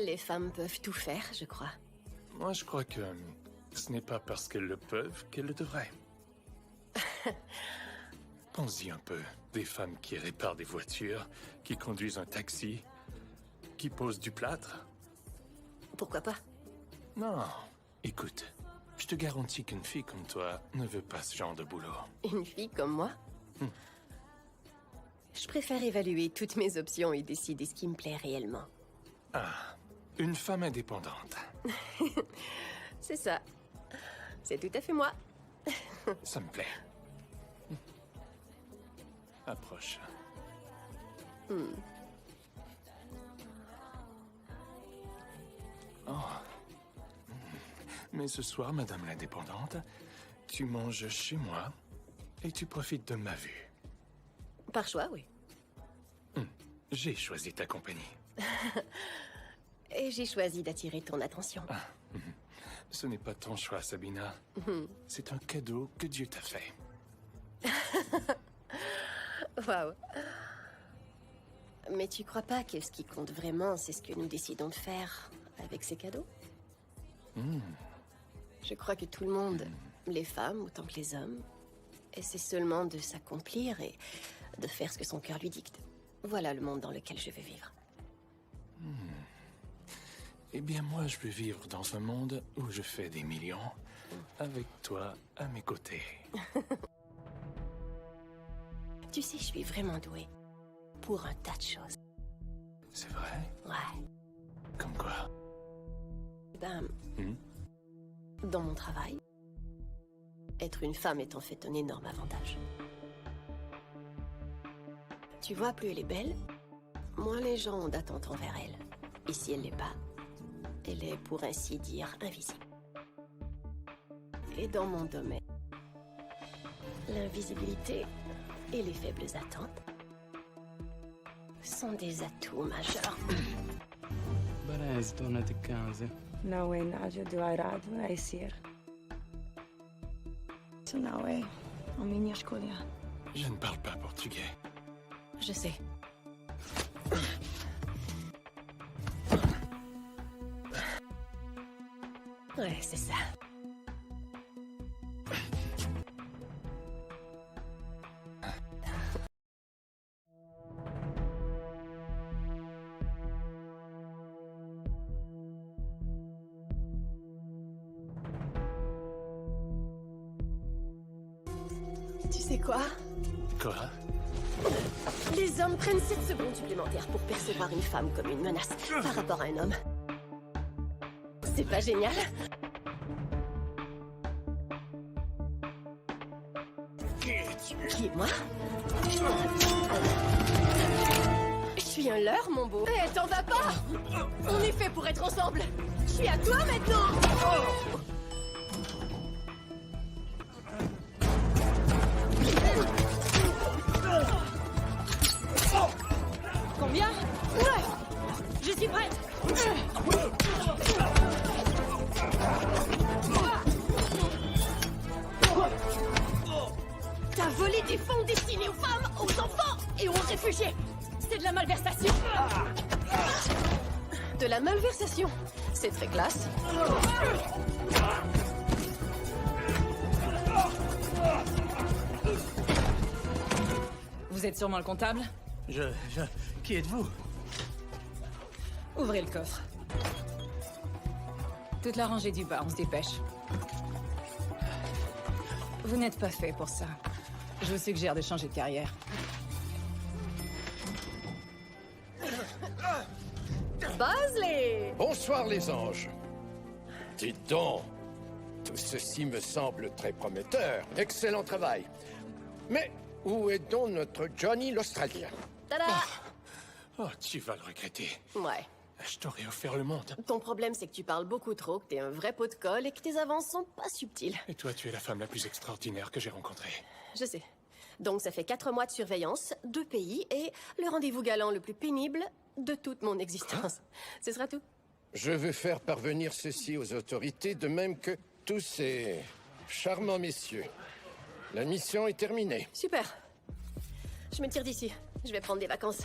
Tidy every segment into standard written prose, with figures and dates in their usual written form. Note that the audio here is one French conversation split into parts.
les femmes peuvent tout faire, je crois. Moi, je crois que ce n'est pas parce qu'elles le peuvent qu'elles le devraient. Pense-y un peu. Des femmes qui réparent des voitures, qui conduisent un taxi, qui posent du plâtre. Pourquoi pas? Non, écoute, je te garantis qu'une fille comme toi ne veut pas ce genre de boulot. Une fille comme moi? Je préfère évaluer toutes mes options et décider ce qui me plaît réellement. Ah, une femme indépendante. C'est ça. C'est tout à fait moi. Ça me plaît. Approche. Oh. Mais ce soir, Madame l'indépendante, tu manges chez moi et tu profites de ma vue. Par choix, oui. J'ai choisi ta compagnie. Et j'ai choisi d'attirer ton attention. Ce n'est pas ton choix, Sabina. C'est un cadeau que Dieu t'a fait. Waouh. Mais tu crois pas que ce qui compte vraiment, c'est ce que nous décidons de faire avec ces cadeaux? Je crois que tout le monde, les femmes autant que les hommes, essaie seulement de s'accomplir et de faire ce que son cœur lui dicte. Voilà le monde dans lequel je veux vivre. Eh bien, moi, je veux vivre dans un monde où je fais des millions, avec toi à mes côtés. Tu sais, je suis vraiment douée pour un tas de choses. C'est vrai? Ouais. Comme quoi? Ben, dans mon travail, être une femme est en fait un énorme avantage. Tu vois, plus elle est belle, moins les gens ont d'attente envers elle. Et si elle l'est pas, elle est, pour ainsi dire, invisible. Et dans mon domaine, l'invisibilité et les faibles attentes sont des atouts majeurs. Berez, tornati a casa. Nawe nađe dva radu, aj sir. So nawe, ominja školja. Je ne parle pas portugais. Je sais. Ouais, c'est ça. Tu sais quoi? Quoi? Les hommes prennent 7 secondes supplémentaires pour percevoir une femme comme une menace par rapport à un homme. C'est pas génial? Qui est moi? Je suis un leurre, mon beau. Eh, t'en vas pas? On est fait pour être ensemble. Je suis à toi maintenant. Combien? Ouais. Je suis prête. T'as volé des fonds destinés aux femmes, aux enfants et aux réfugiés. C'est de la malversation. De la malversation. C'est très classe. Vous êtes sûrement le comptable? Qui êtes-vous? Ouvrez le coffre. Toute la rangée du bas, on se dépêche. Vous n'êtes pas fait pour ça. Je vous suggère de changer de carrière. Bosley! Bonsoir les anges. Dites donc, tout ceci me semble très prometteur. Excellent travail. Mais où est donc notre Johnny l'Australien? Tada! Oh, tu vas le regretter. Ouais. Je t'aurais offert le monde. Ton problème, c'est que tu parles beaucoup trop, que t'es un vrai pot de colle et que tes avances sont pas subtiles. Et toi, tu es la femme la plus extraordinaire que j'ai rencontrée. Je sais. Donc ça fait 4 mois de surveillance, 2 pays et le rendez-vous galant le plus pénible de toute mon existence. Ce sera tout. Je veux faire parvenir ceci aux autorités, de même que tous ces charmants messieurs. La mission est terminée. Super. Je me tire d'ici. Je vais prendre des vacances.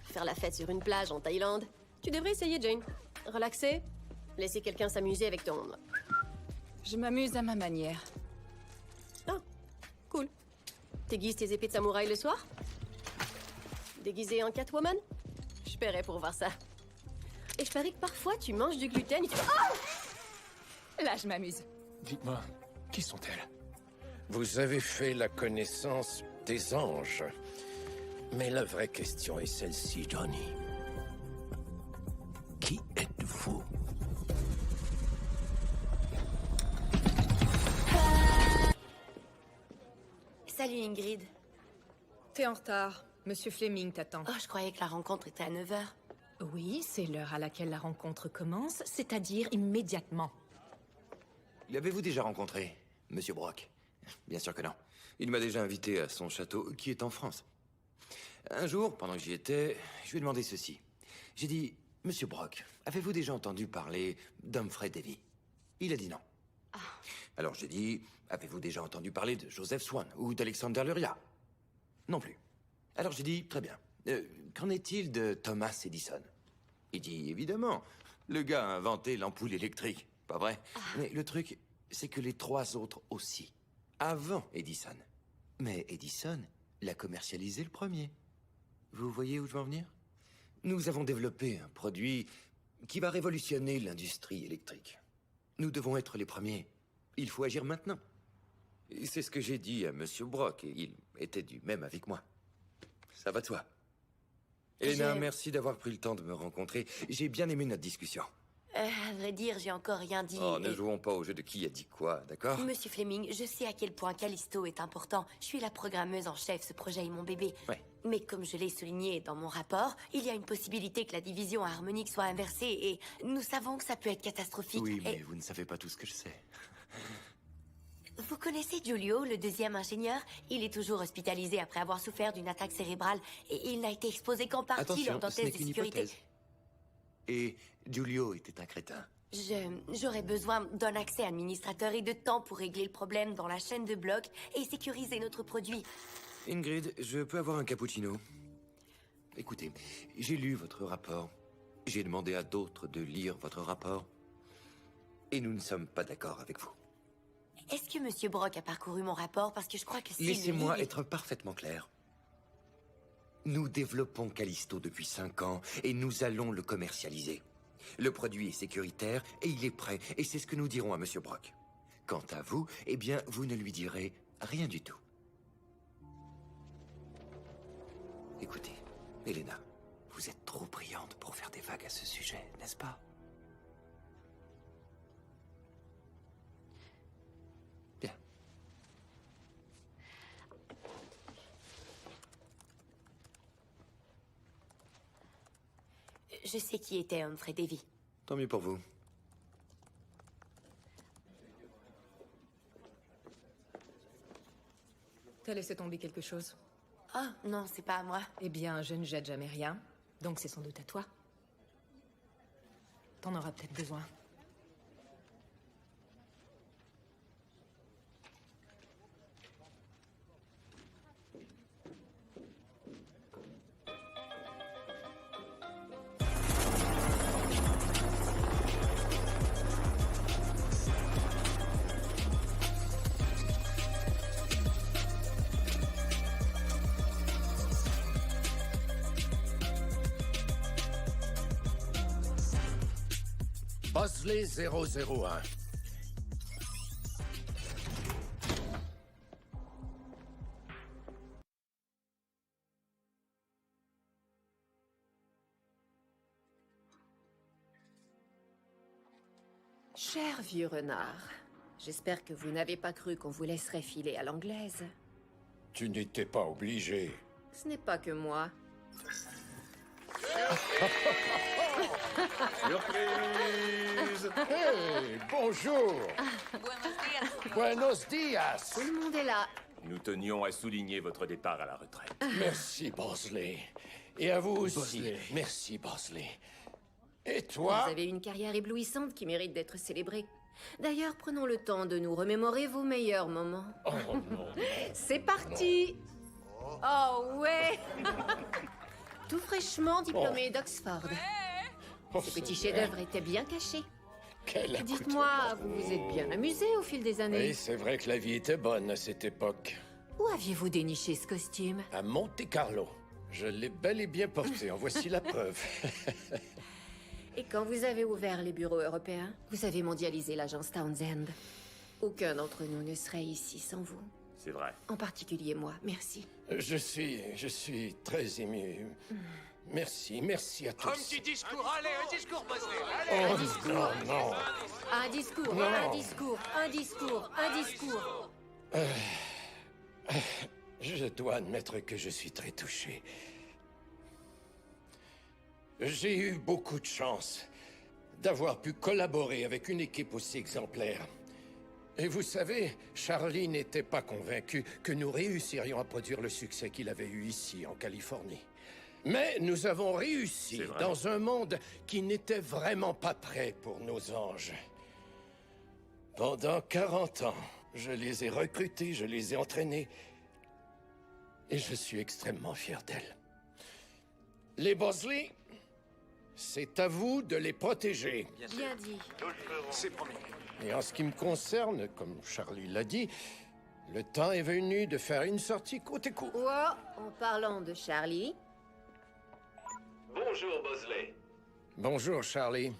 Faire la fête sur une plage en Thaïlande. Tu devrais essayer, Jane. Relaxé? Laissez quelqu'un s'amuser avec ton... Je m'amuse à ma manière. Ah, cool. T'aiguises tes épées de samouraï le soir? Déguisé en Catwoman? Je paierais pour voir ça. Et je parie que parfois tu manges du gluten et tu... Oh! Là, je m'amuse. Dites-moi, qui sont-elles? Vous avez fait la connaissance des anges. Mais la vraie question est celle-ci, Johnny. Qui êtes-vous? Salut Ingrid. T'es en retard. Monsieur Fleming t'attend. Oh, je croyais que la rencontre était à 9h. Oui, c'est l'heure à laquelle la rencontre commence, c'est-à-dire immédiatement. L'avez-vous déjà rencontré, Monsieur Brock? Bien sûr que non. Il m'a déjà invité à son château, qui est en France. Un jour, pendant que j'y étais, je lui ai demandé ceci. J'ai dit, Monsieur Brock, avez-vous déjà entendu parler d'Humphrey Davy? Il a dit non. Alors j'ai dit, avez-vous déjà entendu parler de Joseph Swan ou d'Alexander Luria? Non plus. Alors j'ai dit, très bien. Qu'en est-il de Thomas Edison? Il dit, évidemment, le gars a inventé l'ampoule électrique, pas vrai? Mais le truc, c'est que les trois autres aussi, avant Edison. Mais Edison l'a commercialisé le premier. Vous voyez où je veux en venir? Nous avons développé un produit qui va révolutionner l'industrie électrique. Nous devons être les premiers. Il faut agir maintenant. Et c'est ce que j'ai dit à Monsieur Brock, et il était du même avec moi. Ça va toi? Elena, merci d'avoir pris le temps de me rencontrer. J'ai bien aimé notre discussion. À vrai dire, j'ai encore rien dit. Oh, ne jouons pas au jeu de qui a dit quoi, d'accord? Monsieur Fleming, je sais à quel point Callisto est important. Je suis la programmeuse en chef, ce projet est mon bébé. Ouais. Mais comme je l'ai souligné dans mon rapport, il y a une possibilité que la division harmonique soit inversée et nous savons que ça peut être catastrophique. Oui, mais Et vous ne savez pas tout ce que je sais. vous connaissez Giulio, le deuxième ingénieur? Il est toujours hospitalisé après avoir souffert d'une attaque cérébrale et il n'a été exposé qu'en partie Attention, lors d'un ce n'est test de qu'une sécurité. hypothèse. Et Giulio était un crétin. J'aurais besoin d'un accès administrateur et de temps pour régler le problème dans la chaîne de blocs et sécuriser notre produit. Ingrid, je peux avoir un cappuccino? Écoutez, j'ai lu votre rapport. J'ai demandé à d'autres de lire votre rapport. Et nous ne sommes pas d'accord avec vous. Est-ce que Monsieur Brock a parcouru mon rapport? Parce que je crois que si... Laissez-moi être parfaitement clair. Nous développons Callisto depuis 5 ans et nous allons le commercialiser. Le produit est sécuritaire et il est prêt. Et c'est ce que nous dirons à Monsieur Brock. Quant à vous, eh bien, vous ne lui direz rien du tout. Écoutez, Elena, vous êtes trop brillante pour faire des vagues à ce sujet, n'est-ce pas? Bien. Je sais qui était Humphrey Davy. Tant mieux pour vous. T'as laissé tomber quelque chose? Oh, non, c'est pas à moi. Eh bien, je ne jette jamais rien, donc c'est sans doute à toi. T'en auras peut-être besoin. Bosley 001. Cher vieux renard, j'espère que vous n'avez pas cru qu'on vous laisserait filer à l'anglaise. Tu n'étais pas obligé. Ce n'est pas que moi. Surprise! Hey, bonjour. Buenos dias. Tout le monde est là. Nous tenions à souligner votre départ à la retraite. Merci, Bosley. Et à vous aussi. Bosley. Merci, Bosley. Et toi? Vous avez une carrière éblouissante qui mérite d'être célébrée. D'ailleurs, prenons le temps de nous remémorer vos meilleurs moments. Oh non. C'est parti! Oh ouais! Tout fraîchement diplômé d'Oxford. Ce petit chef-d'œuvre était bien caché. Quel accoutrement. Dites-moi, vous vous êtes bien amusé au fil des années? Oui, c'est vrai que la vie était bonne à cette époque. Où aviez-vous déniché ce costume? À Monte-Carlo. Je l'ai bel et bien porté, en voici la preuve. Et quand vous avez ouvert les bureaux européens, vous avez mondialisé l'agence Townsend. Aucun d'entre nous ne serait ici sans vous. C'est vrai. En particulier moi, merci. Je suis très ému. Merci à tous. Un petit discours, allez, un discours, Bosley. Oh, non, non. Un discours, Non. un discours, un discours, un discours. Je dois admettre que je suis très touché. J'ai eu beaucoup de chance d'avoir pu collaborer avec une équipe aussi exemplaire. Et vous savez, Charlie n'était pas convaincu que nous réussirions à produire le succès qu'il avait eu ici, en Californie. Mais nous avons réussi C'est vrai. dans un monde qui n'était vraiment pas prêt pour nos anges. Pendant 40 ans, je les ai recrutés, je les ai entraînés. Et je suis extrêmement fier d'elles. Les Bosley, c'est à vous de les protéger. Bien dit. C'est promis. Et en ce qui me concerne, comme Charlie l'a dit, le temps est venu de faire une sortie côte à côte. Oh, en parlant de Charlie, Bonjour, Bosley. Bonjour, Charlie.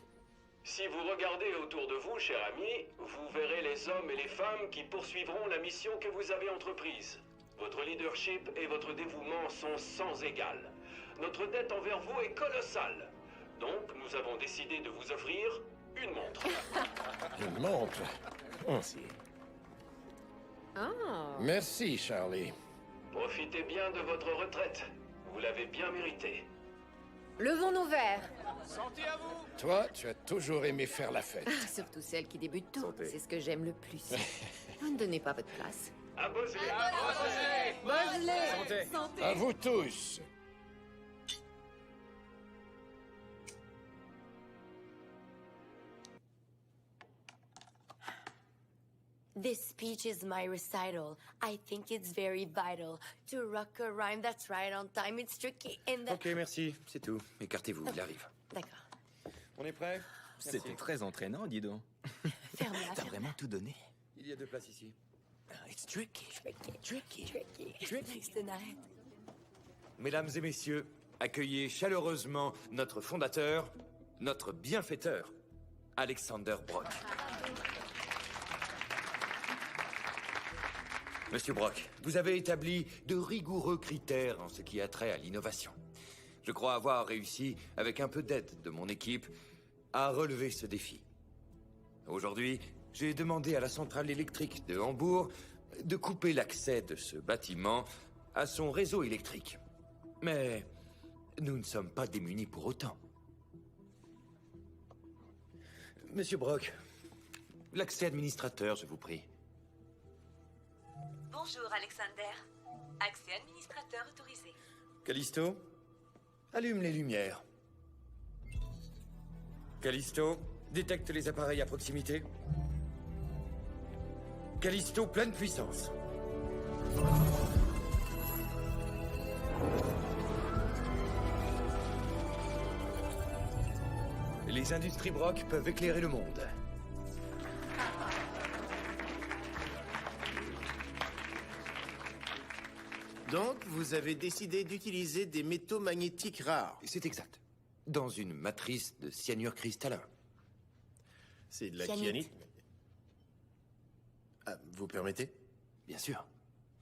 Si vous regardez autour de vous, cher ami, vous verrez les hommes et les femmes qui poursuivront la mission que vous avez entreprise. Votre leadership et votre dévouement sont sans égal. Notre dette envers vous est colossale. Donc, nous avons décidé de vous offrir une montre. Une montre. Merci. ah, Merci, Charlie. Profitez bien de votre retraite. Vous l'avez bien méritée. levons nos verres. Santé à vous. Toi, tu as toujours aimé faire la fête. Surtout celle qui débute tôt. Santé. C'est ce que j'aime le plus. Vous ne donnez pas votre place. À Bosley. Bosley, santé. À vous tous. This speech is my recital. I think it's very vital to rock a rhyme that's right on time. It's tricky in the... Ok, merci, c'est tout. Écartez-vous, il arrive. D'accord. On est prêt? C'était très entraînant, dis donc. Ferme-la, T'as ferme-la. vraiment tout donné. Il y a 2 places ici. It's tricky. Tricky. Tricky. Arrête. Mesdames et messieurs, accueillez chaleureusement notre fondateur, notre bienfaiteur, Alexander Brock. Monsieur Brock, vous avez établi de rigoureux critères en ce qui a trait à l'innovation. Je crois avoir réussi, avec un peu d'aide de mon équipe, à relever ce défi. Aujourd'hui, j'ai demandé à la centrale électrique de Hambourg de couper l'accès de ce bâtiment à son réseau électrique. Mais nous ne sommes pas démunis pour autant. Monsieur Brock, l'accès administrateur, je vous prie. Bonjour, Alexander. Accès administrateur autorisé. Callisto, allume les lumières. Callisto, détecte les appareils à proximité. Callisto, pleine puissance. Les industries Brock peuvent éclairer le monde. Donc, vous avez décidé d'utiliser des métaux magnétiques rares. C'est exact. Dans une matrice de cyanure cristallin. C'est de la Cyanite. kyanite. Ah, vous permettez? Bien sûr.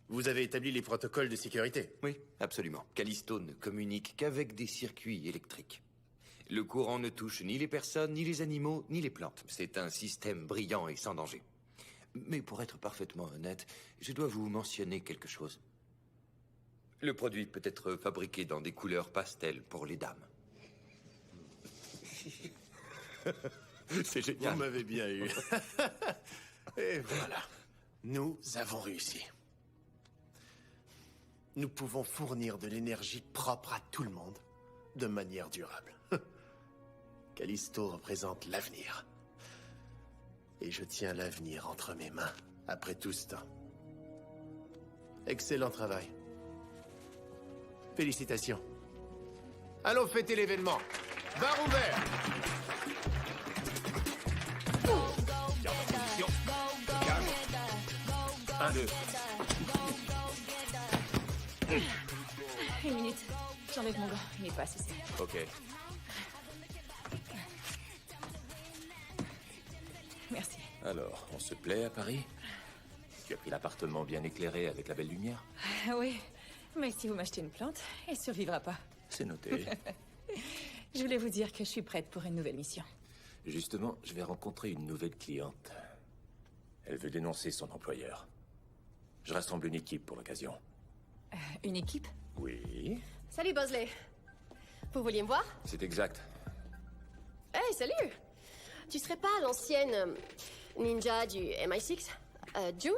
Vous avez établi les protocoles de sécurité. Oui, absolument. Callisto ne communique qu'avec des circuits électriques. Le courant ne touche ni les personnes, ni les animaux, ni les plantes. C'est un système brillant et sans danger. Mais pour être parfaitement honnête, je dois vous mentionner quelque chose. Le produit peut être fabriqué dans des couleurs pastel pour les dames. C'est génial. Vous m'avez bien eu. Et voilà. Nous avons réussi. Nous pouvons fournir de l'énergie propre à tout le monde, de manière durable. Callisto représente l'avenir. Et je tiens l'avenir entre mes mains, après tout ce temps. Excellent travail. Félicitations. Allons fêter l'événement. Bar ouvert. Tiens-le. Une minute. J'enlève mon gant. Il n'est pas assez serré. Ok. Merci. Alors, on se plaît à Paris? Tu as pris l'appartement bien éclairé avec la belle lumière? Oui. Mais si vous m'achetez une plante, elle survivra pas. C'est noté. Je voulais vous dire que je suis prête pour une nouvelle mission. Justement, je vais rencontrer une nouvelle cliente. Elle veut dénoncer son employeur. Je rassemble une équipe pour l'occasion. Une équipe? Oui, Salut, Bosley. Vous vouliez me voir? c'est exact. Hey, salut! Tu serais pas l'ancienne ninja du MI6? June?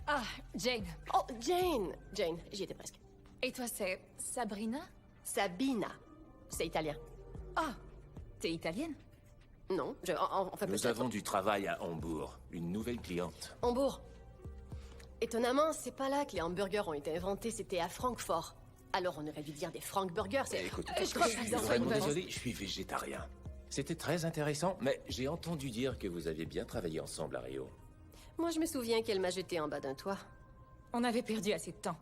Ah, Jane. Oh, Jane! Jane, j'y étais presque. Et toi, c'est Sabrina? Sabina. C'est italien. Ah, t'es italienne? Non, enfin Nous peut-être. avons du travail à Hambourg. Une nouvelle cliente. Hambourg. Étonnamment, c'est pas là que les hamburgers ont été inventés, c'était à Francfort. Alors on aurait dû dire des Frank Burgers, c'est... Écoute, je crois que je suis vous en faites vraiment une vache. désolé, je suis végétarien. C'était très intéressant, mais j'ai entendu dire que vous aviez bien travaillé ensemble à Rio. Moi, je me souviens qu'elle m'a jeté en bas d'un toit. On avait perdu assez de temps.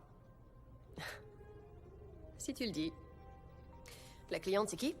Si tu le dis. La cliente, c'est qui?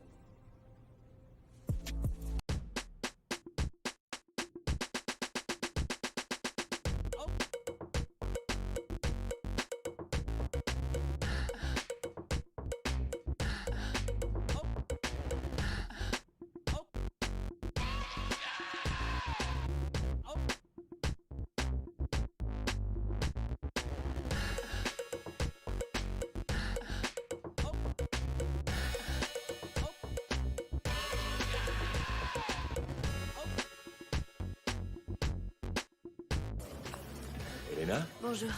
Elena, Bonjour.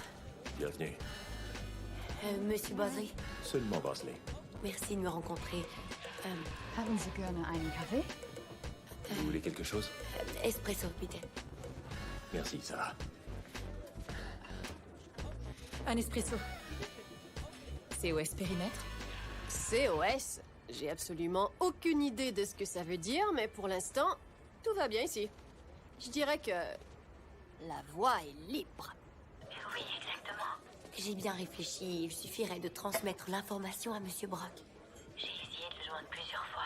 bienvenue. Monsieur Bosley, Seulement Bosley. merci de me rencontrer. Haben Sie gerne einen Kaffee? Vous voulez quelque chose? Espresso, bitte. Merci, ça va. Un espresso. COS périmètre? COS? J'ai absolument aucune idée de ce que ça veut dire, mais pour l'instant, tout va bien ici. Je dirais que... la voie est libre. Oui, exactement. J'ai bien réfléchi. Il suffirait de transmettre l'information à Monsieur Brock. J'ai essayé de le joindre plusieurs fois.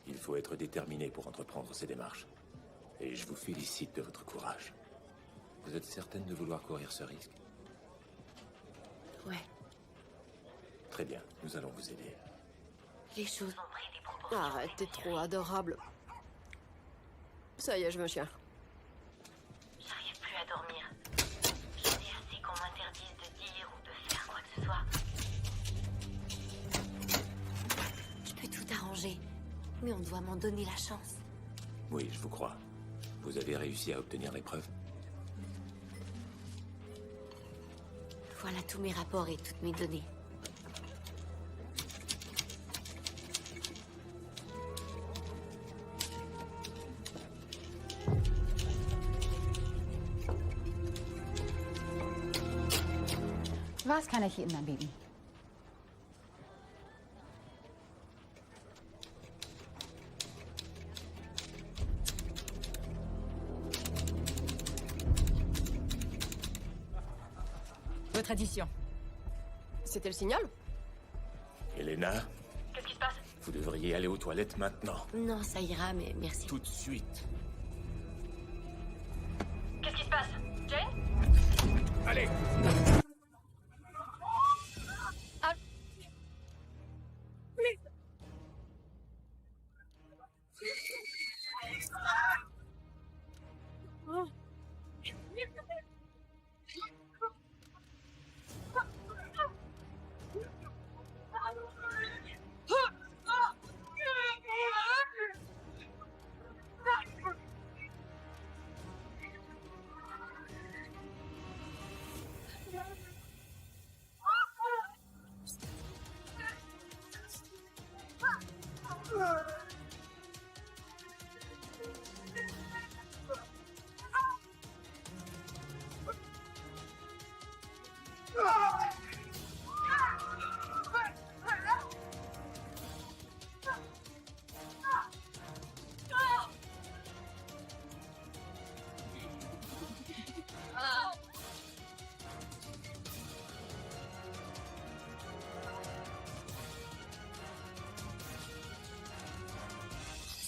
Il faut être déterminé pour entreprendre ces démarches. Et je vous félicite de votre courage. Vous êtes certaine de vouloir courir ce risque? Ouais. Très bien, nous allons vous aider. Les choses ont pris des proportions. Arrête, t'es trop adorable. Ça y est, je me chien. J'arrive plus à dormir. J'en ai assez qu'on m'interdise de dire ou de faire quoi que ce soit. Je peux tout arranger, mais on doit m'en donner la chance. Oui, je vous crois. Vous avez réussi à obtenir les preuves? Voilà tous mes rapports et toutes mes données. Was kann ich Ihnen anbieten? Votre addition. C'était le signal? Elena, Qu'est-ce qui se passe? vous devriez aller aux toilettes maintenant. Non, ça ira, mais merci. Tout de suite. Qu'est-ce qui se passe? Jane? Allez!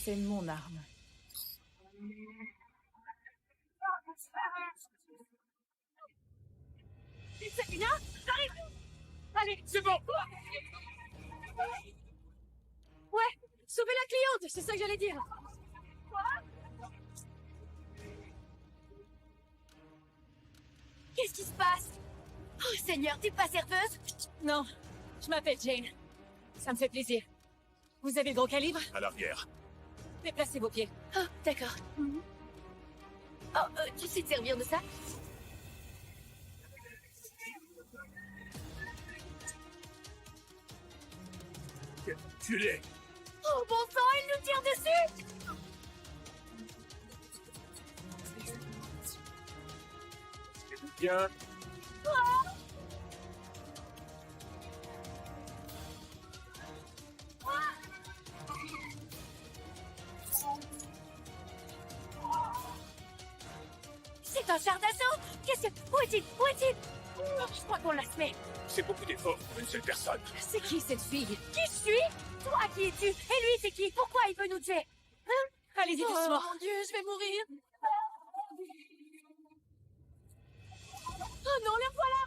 C'est mon arme. Sabina, j'arrive. Allez, c'est bon. Ouais, sauvez la cliente, c'est ça que j'allais dire. Qu'est-ce qui se passe? Oh Seigneur, t'es pas serveuse? Non, je m'appelle Jane. Ça me fait plaisir. Vous avez le gros calibre? À l'arrière. Déplacez vos pieds. Oh, d'accord. Tu sais te servir de ça? Tu l'es. Oh bon sang, il nous tire dessus! Bien. C'est un char d'assaut! Qu'est-ce que... Où est-il? Où est-il? Je crois qu'on l'a semé. C'est beaucoup d'efforts pour une seule personne. C'est qui cette fille? Qui je suis? Toi, qui es-tu? Et lui, c'est qui? Pourquoi il veut nous tuer? Hein? Allez-y doucement. Oh mon Dieu, je vais mourir. Oh non, le voilà!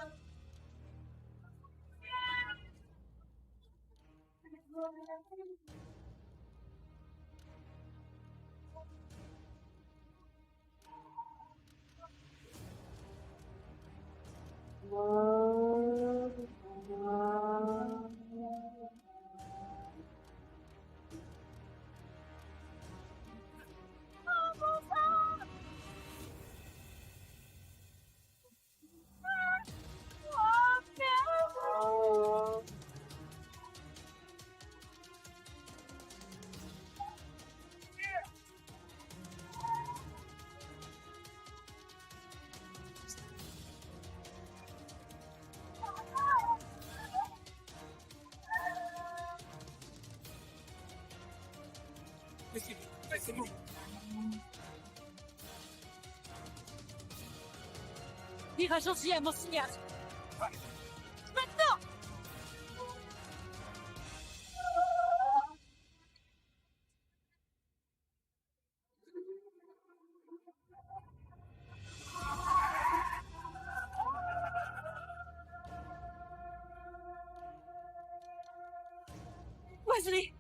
Laissez-nous. Virage entier à mon signal. Maintenant! Wesley!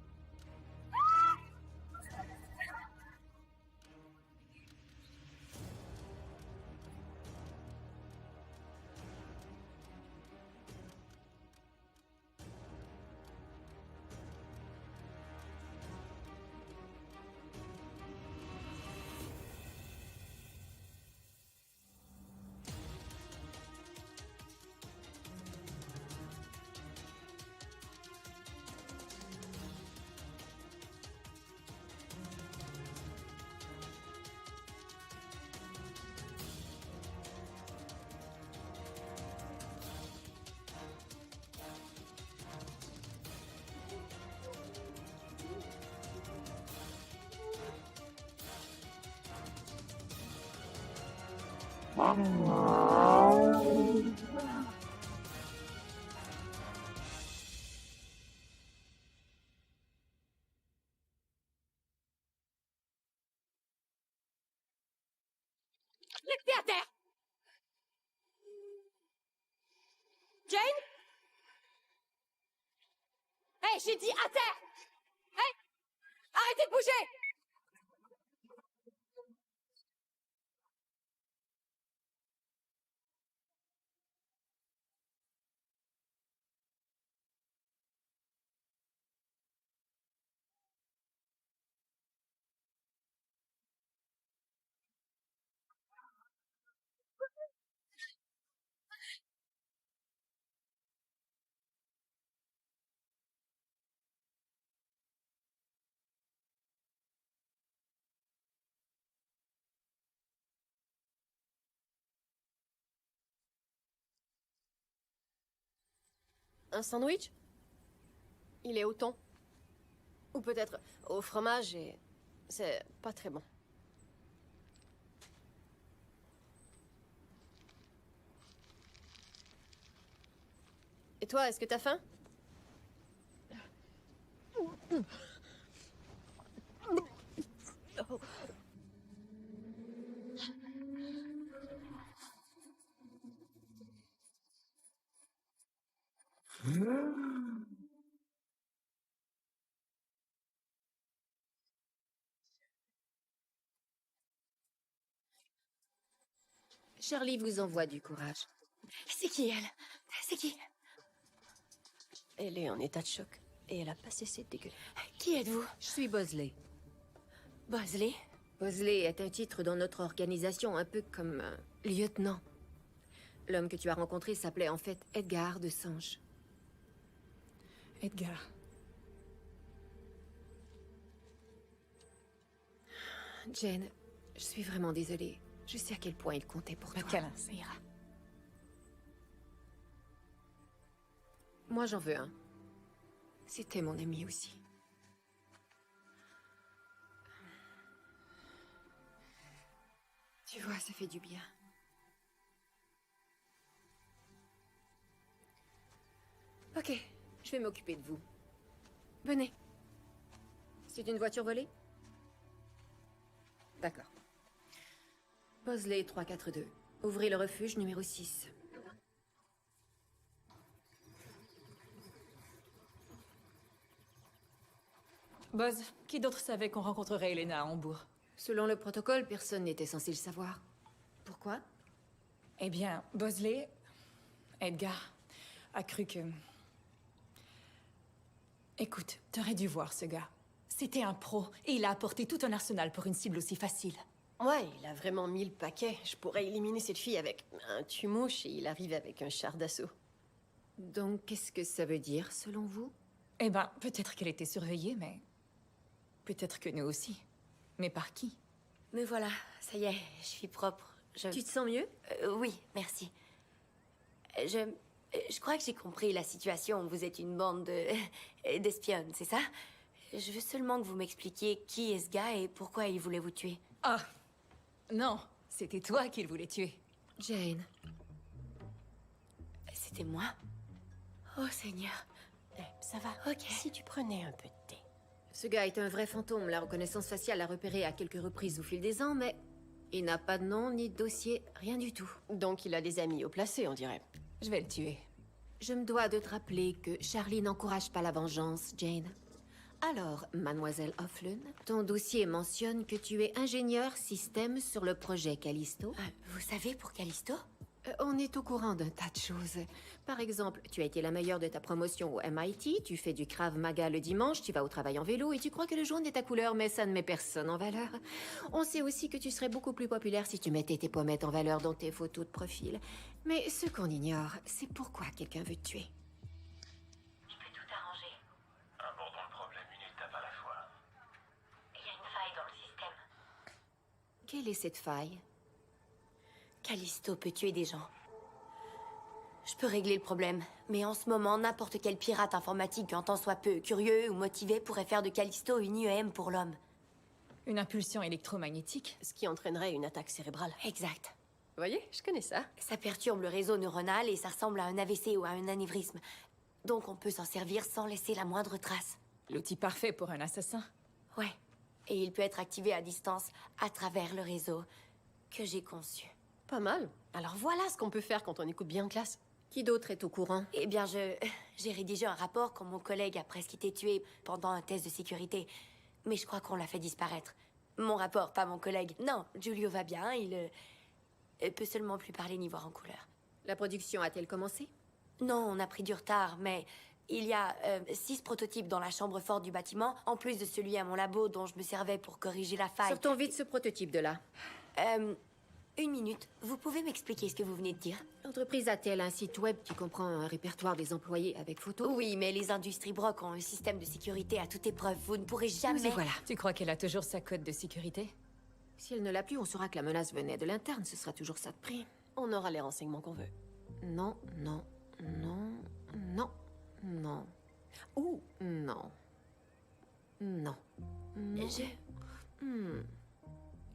Les pieds à terre! Jane? Hey, j'ai dit à terre! Hey! Arrêtez de bouger! Un sandwich? Il est au thon. Ou peut-être au fromage et... c'est pas très bon. Et toi, est-ce que t'as faim? Charlie vous envoie du courage. C'est qui, elle? C'est qui? Elle est en état de choc. Et elle a pas cessé de dégueuler. Qui êtes-vous? Je suis Bosley. Bosley? Bosley est un titre dans notre organisation, un peu comme un lieutenant. L'homme que tu as rencontré s'appelait en fait Edgar de Sanche. Edgar. Jane, je suis vraiment désolée. Je sais à quel point il comptait pour toi. Câlin, ça ira. Moi, j'en veux un. C'était mon ami aussi. Tu vois, ça fait du bien. Ok, je vais m'occuper de vous. Venez. C'est une voiture volée? D'accord. Bosley 342. Ouvrez le refuge numéro 6. Buzz, qui d'autre savait qu'on rencontrerait Elena à Hambourg? Selon le protocole, personne n'était censé le savoir. Pourquoi? Eh bien, Bosley, Edgar, a cru que... Écoute, t'aurais dû voir ce gars. C'était un pro, et il a apporté tout un arsenal pour une cible aussi facile. Ouais, il a vraiment mis le paquet. Je pourrais éliminer cette fille avec un tue-mouche et il arrive avec un char d'assaut. Donc, qu'est-ce que ça veut dire, selon vous? Eh ben, peut-être qu'elle était surveillée, mais... peut-être que nous aussi. Mais par qui? Me voilà, ça y est, je suis propre. Tu te sens mieux? Oui, merci. Je crois que j'ai compris la situation. Vous êtes une bande d'espionnes, c'est ça? Je veux seulement que vous m'expliquiez qui est ce gars et pourquoi il voulait vous tuer. Ah! Non, c'était toi qu'il voulait tuer. Jane. C'était moi? Oh, Seigneur. Ça va. Ok. Si tu prenais un peu de thé. Ce gars est un vrai fantôme. La reconnaissance faciale l'a repéré à quelques reprises au fil des ans, mais il n'a pas de nom ni de dossier, rien du tout. Donc il a des amis au placé, on dirait. Je vais le tuer. Je me dois de te rappeler que Charlie n'encourage pas la vengeance, Jane. Alors, mademoiselle Offlin, ton dossier mentionne que tu es ingénieur système sur le projet Callisto. Vous savez pour Callisto? On est au courant d'un tas de choses. Par exemple, tu as été la meilleure de ta promotion au MIT, tu fais du Krav Maga le dimanche, tu vas au travail en vélo et tu crois que le jaune est ta couleur, mais ça ne met personne en valeur. On sait aussi que tu serais beaucoup plus populaire si tu mettais tes pommettes en valeur dans tes photos de profil. Mais ce qu'on ignore, c'est pourquoi quelqu'un veut te tuer. Je peux tout arranger. Abordons le problème une étape à la fois. Il y a une faille dans le système. Quelle est cette faille? Callisto peut tuer des gens. Je peux régler le problème, mais en ce moment, n'importe quel pirate informatique en tant soit peu curieux ou motivé pourrait faire de Callisto une IEM pour l'homme. Une impulsion électromagnétique? Ce qui entraînerait une attaque cérébrale. Exact. Vous voyez, je connais ça. Ça perturbe le réseau neuronal et ça ressemble à un AVC ou à un anévrisme. Donc on peut s'en servir sans laisser la moindre trace. L'outil parfait pour un assassin. Ouais. Et il peut être activé à distance à travers le réseau que j'ai conçu. Pas mal. Alors voilà ce qu'on peut faire quand on écoute bien en classe. Qui d'autre est au courant? Eh bien, j'ai rédigé un rapport quand mon collègue a presque été tué pendant un test de sécurité. Mais je crois qu'on l'a fait disparaître. Mon rapport, pas mon collègue. Non, Giulio va bien, il peut seulement plus parler ni voir en couleur. La production a-t-elle commencé? Non, on a pris du retard, mais il y a 6 prototypes dans la chambre forte du bâtiment, en plus de celui à mon labo dont je me servais pour corriger la faille. Sortons vite ce prototype de là. Une minute, vous pouvez m'expliquer ce que vous venez de dire? L'entreprise a-t-elle un site web qui comprend un répertoire des employés avec photos? Oui, mais les industries Brock ont un système de sécurité à toute épreuve. Vous ne pourrez jamais... Mais voilà. Tu crois qu'elle a toujours sa code de sécurité? Si elle ne l'a plus, on saura que la menace venait de l'interne. Ce sera toujours ça de prix. On aura les renseignements qu'on veut. Non, non, non, non, non. Ouh, non. Non. Non.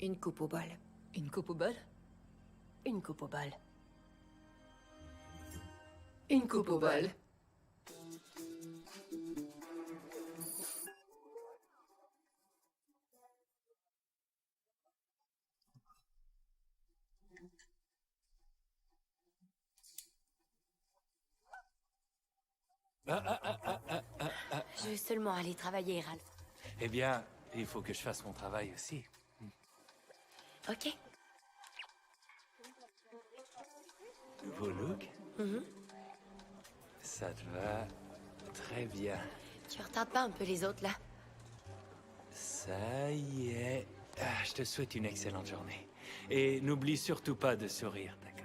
Une coupe au bol. Une coupe au bol? Une coupe au bal. Une coupe au bol. Je veux seulement aller travailler, Ralph. Eh bien, il faut que je fasse mon travail aussi. Ok. Nouveau look? Ça te va très bien. Tu retardes pas un peu les autres, là? Ça y est. Ah, je te souhaite une excellente journée. Et n'oublie surtout pas de sourire, d'accord?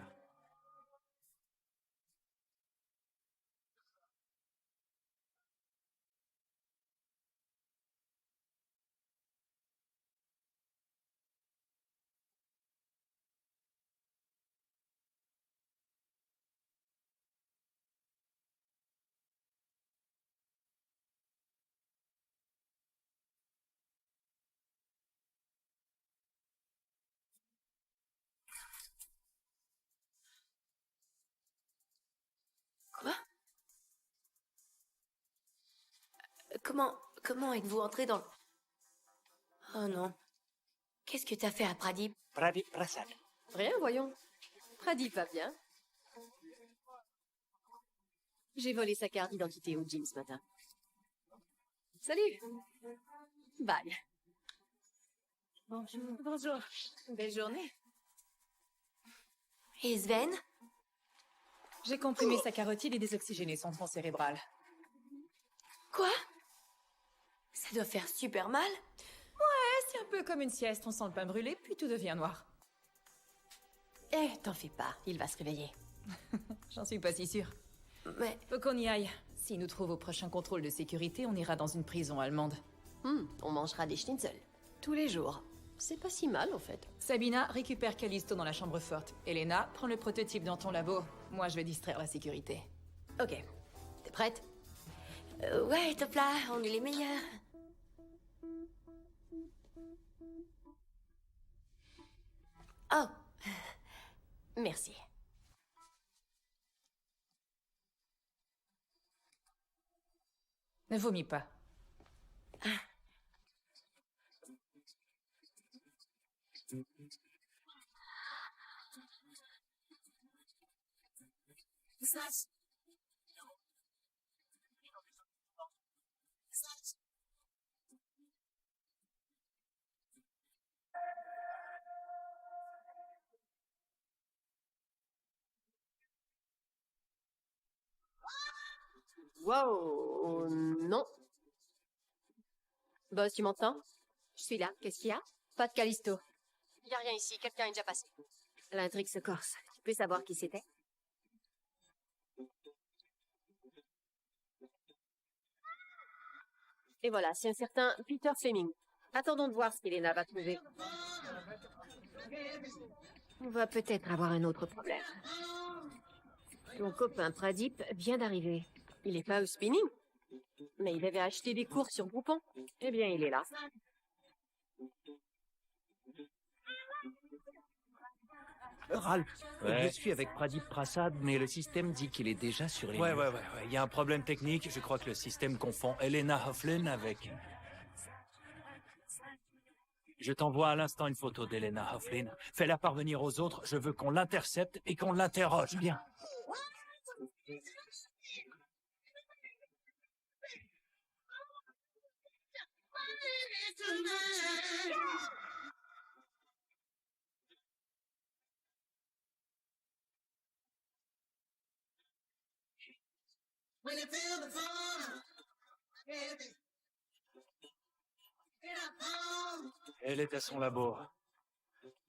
Quoi? Comment êtes-vous entré dans le... Oh non. Qu'est-ce que t'as fait à Pradip? Pradip Prasad. Rien, voyons. Pradip va bien. J'ai volé sa carte d'identité au gym ce matin. Salut. Bye. Bonjour. Bonjour. Belle journée. Et Sven? J'ai comprimé sa carotide et désoxygéné son tronc cérébral. Quoi? Ça doit faire super mal. Ouais, c'est un peu comme une sieste, on sent le pain brûlé, puis tout devient noir. Eh, t'en fais pas, il va se réveiller. J'en suis pas si sûre. Mais... Faut qu'on y aille. S'il nous trouve au prochain contrôle de sécurité, on ira dans une prison allemande. On mangera des schnitzel. Tous les jours. C'est pas si mal, en fait. Sabina, récupère Callisto dans la chambre forte. Elena, prends le prototype dans ton labo. Moi, je vais distraire la sécurité. Ok. T'es prête? Ouais, top là, on est les meilleurs. Oh. Merci. Ne vomis pas. Wow, non. Boss, tu m'entends? Je suis là. Qu'est-ce qu'il y a? Pas de Callisto. Y a rien ici. Quelqu'un est déjà passé. L'intrigue se corse. Tu peux savoir qui c'était? Et voilà, c'est un certain Peter Fleming. Attendons de voir ce qu'Elena va trouver. On va peut-être avoir un autre problème. Ton copain Pradip vient d'arriver. Il est pas au spinning? Mais il avait acheté des cours sur Groupon. Eh bien, il est là. Ralph, Ouais. je suis avec Pradip Prasad, mais le système dit qu'il est déjà sur les Ouais, lieux. ouais. Il y a un problème technique. Je crois que le système confond Elena Hofflin avec... Je t'envoie à l'instant une photo d'Elena Hofflin. Fais-la parvenir aux autres. Je veux qu'on l'intercepte et qu'on l'interroge. Bien. Elle est à son labo.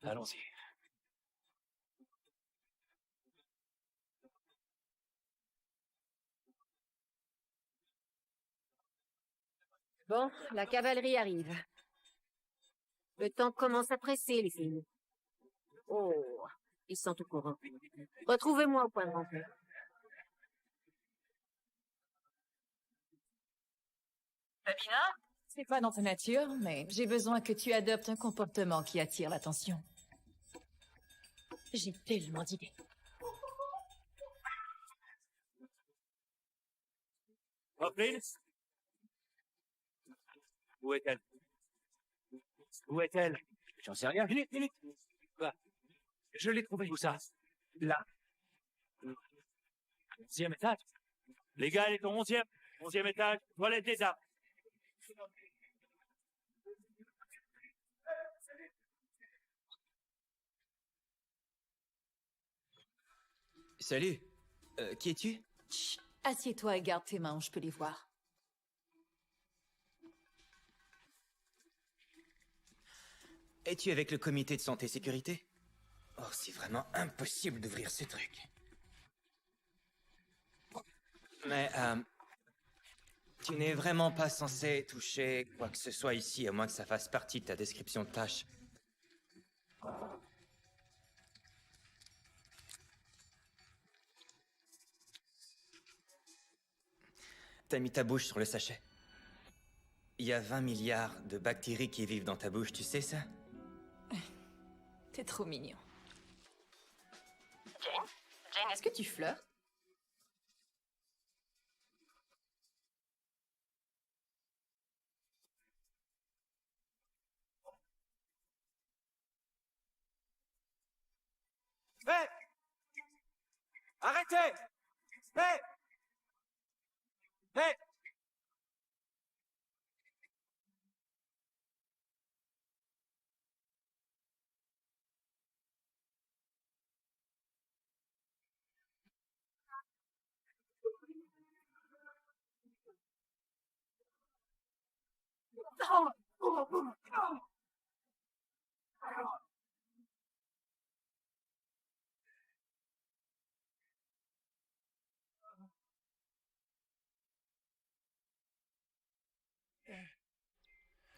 Allons-y. Bon, la cavalerie arrive. Le temps commence à presser, les filles. Oh, ils sont au courant. Retrouvez-moi au point de rencontre. Sabina? C'est pas dans ta nature, mais j'ai besoin que tu adoptes un comportement qui attire l'attention. J'ai tellement d'idées. Hofflin? Où est-elle? Où est-elle? J'en sais rien. Minute. Bah, je l'ai trouvée. Où ça? Là. 11e étage. Les gars, elle est au 11e. 11e étage. Toilette des dames. Salut. Qui es-tu? Chut, assieds-toi et garde tes mains, je peux les voir. Es-tu avec le comité de santé-sécurité? Oh, c'est vraiment impossible d'ouvrir ce truc. Mais, tu n'es vraiment pas censé toucher quoi que ce soit ici, à moins que ça fasse partie de ta description de tâche. T'as mis ta bouche sur le sachet. Il y a 20 milliards de bactéries qui vivent dans ta bouche, tu sais ça? T'es trop mignon. Jane, est-ce que tu flirtes? Hé! Arrêtez! Hé! Hé!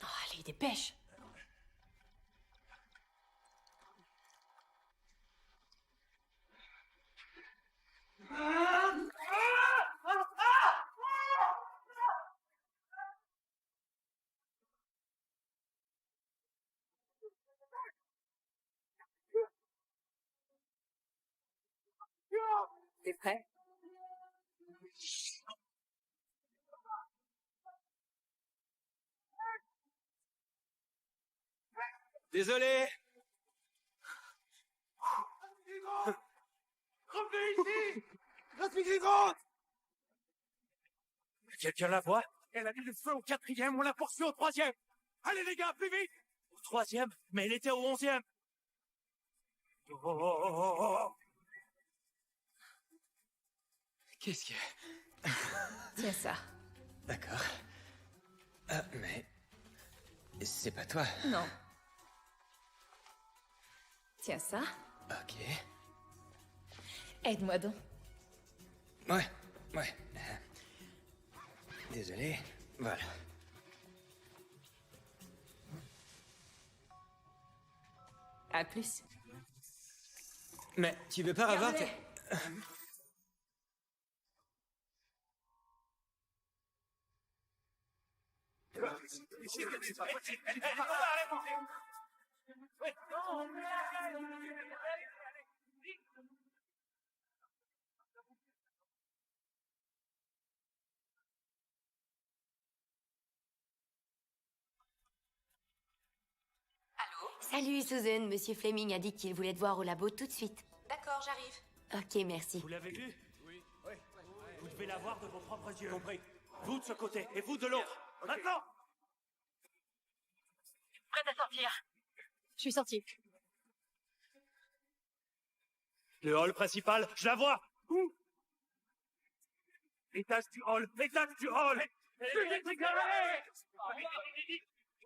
Oh, allez, dépêche. T'es prêt? Désolé! Revenez ici! Respirer grand! Quelqu'un la voit? Elle a mis le feu au 4e, on l'a poursuit au 3e! Allez les gars, plus vite! Au 3e? Mais elle était au 11e! Oh. Qu'est-ce que... Tiens ça. D'accord. Mais... c'est pas toi. Non. Tiens ça. Ok. Aide-moi donc. Ouais. Désolé. Voilà. À plus. Mais tu veux pas revoir... Salut, Susan. Monsieur Fleming a dit qu'il voulait te voir au labo tout de suite. D'accord, j'arrive. Ok, merci. Vous l'avez vu? Oui. Vous devez la voir de vos propres yeux. Compris. Vous de ce côté et vous de l'autre. Maintenant! Prête à sortir. Je suis sortie. Le hall principal, je la vois! Où? L'étage du hall! L'étage du hall!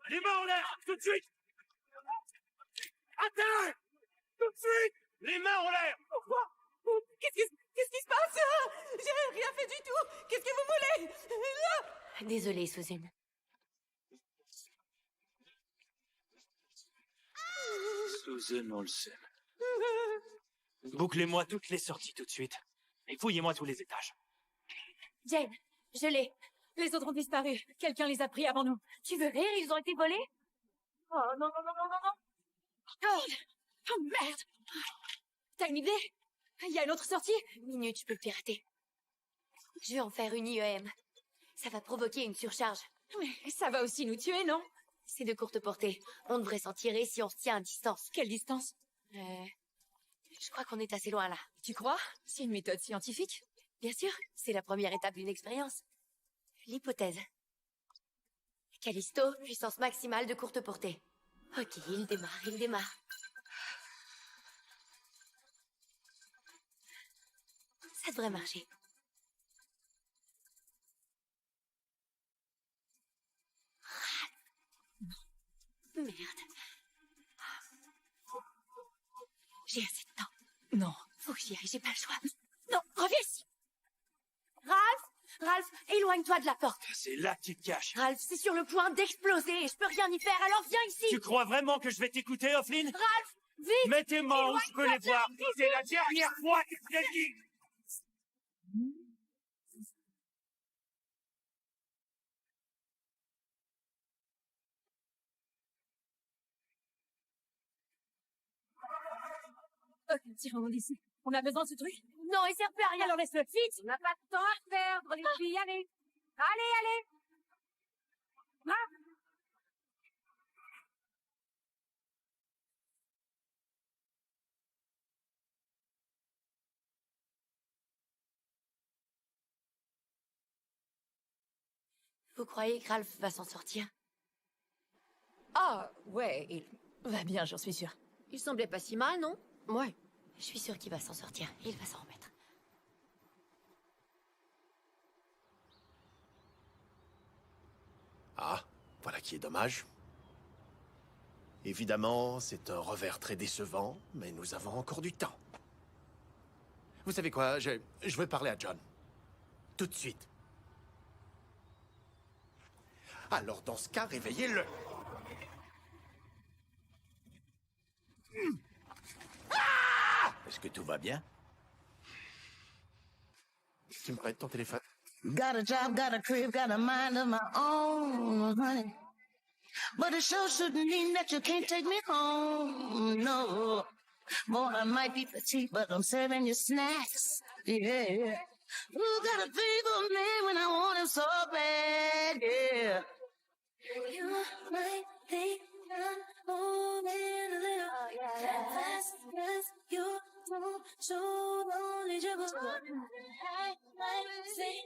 Les mains en l'air! Tout de suite! Attends! Tout de suite! Les mains en l'air! Pourquoi? Qu'est-ce qui se passe? J'ai rien fait du tout. Qu'est-ce que vous voulez? Désolée, Susan. Susan Olsen. Bouclez-moi toutes les sorties tout de suite. Et fouillez-moi tous les étages. Jane, je l'ai. Les autres ont disparu. Quelqu'un les a pris avant nous. Tu veux rire? Ils ont été volés? Oh non, non, non, non, non, non. Oh merde. T'as une idée? Il y a une autre sortie? Une minute, je peux le pirater. Je vais en faire une IEM. Ça va provoquer une surcharge. Mais ça va aussi nous tuer, non? C'est de courte portée. On devrait s'en tirer si on se tient à distance. Quelle distance? Je crois qu'on est assez loin là. Tu crois? C'est une méthode scientifique? Bien sûr, c'est la première étape d'une expérience. L'hypothèse. Callisto, puissance maximale de courte portée. Ok, il démarre. Ça devrait marcher. Merde. J'ai assez de temps. Non. Faut que j'y aille, j'ai pas le choix. Non, reviens ici. Ralph, éloigne-toi de la porte. C'est là que tu te caches. Ralph, c'est sur le point d'exploser et je peux rien y faire, alors viens ici. Tu crois vraiment que je vais t'écouter, Offline? Ralph, vite. Mets tes mains où je peux les voir. C'est la dernière fois que je te dis. Ok, tirons d'ici. On a besoin de ce truc? Non, il sert plus à rien. Alors laisse-le. Vite, on n'a pas de temps à perdre, les filles. Allez. Allez. Ah. Vous croyez que Ralph va s'en sortir? Ah, ouais, il va bien, j'en suis sûre. Il semblait pas si mal, non? Ouais. Je suis sûre qu'il va s'en sortir. Il va s'en remettre. Ah, voilà qui est dommage. Évidemment, c'est un revers très décevant, mais nous avons encore du temps. Vous savez quoi, je vais parler à John. Tout de suite. Alors, dans ce cas, réveillez-le. Ah! Est-ce que tout va bien? Tu me prêtes ton téléphone? Got a job, got a crib, got a mind of my own, honey. But it sure shouldn't mean that you can't take me home, no. Boy, I might be petite, but I'm serving you snacks, yeah. Ooh, got a fever man when I want him so bad, yeah. You might think I'm moving a little fast, 'cause you don't show only dribble. I might say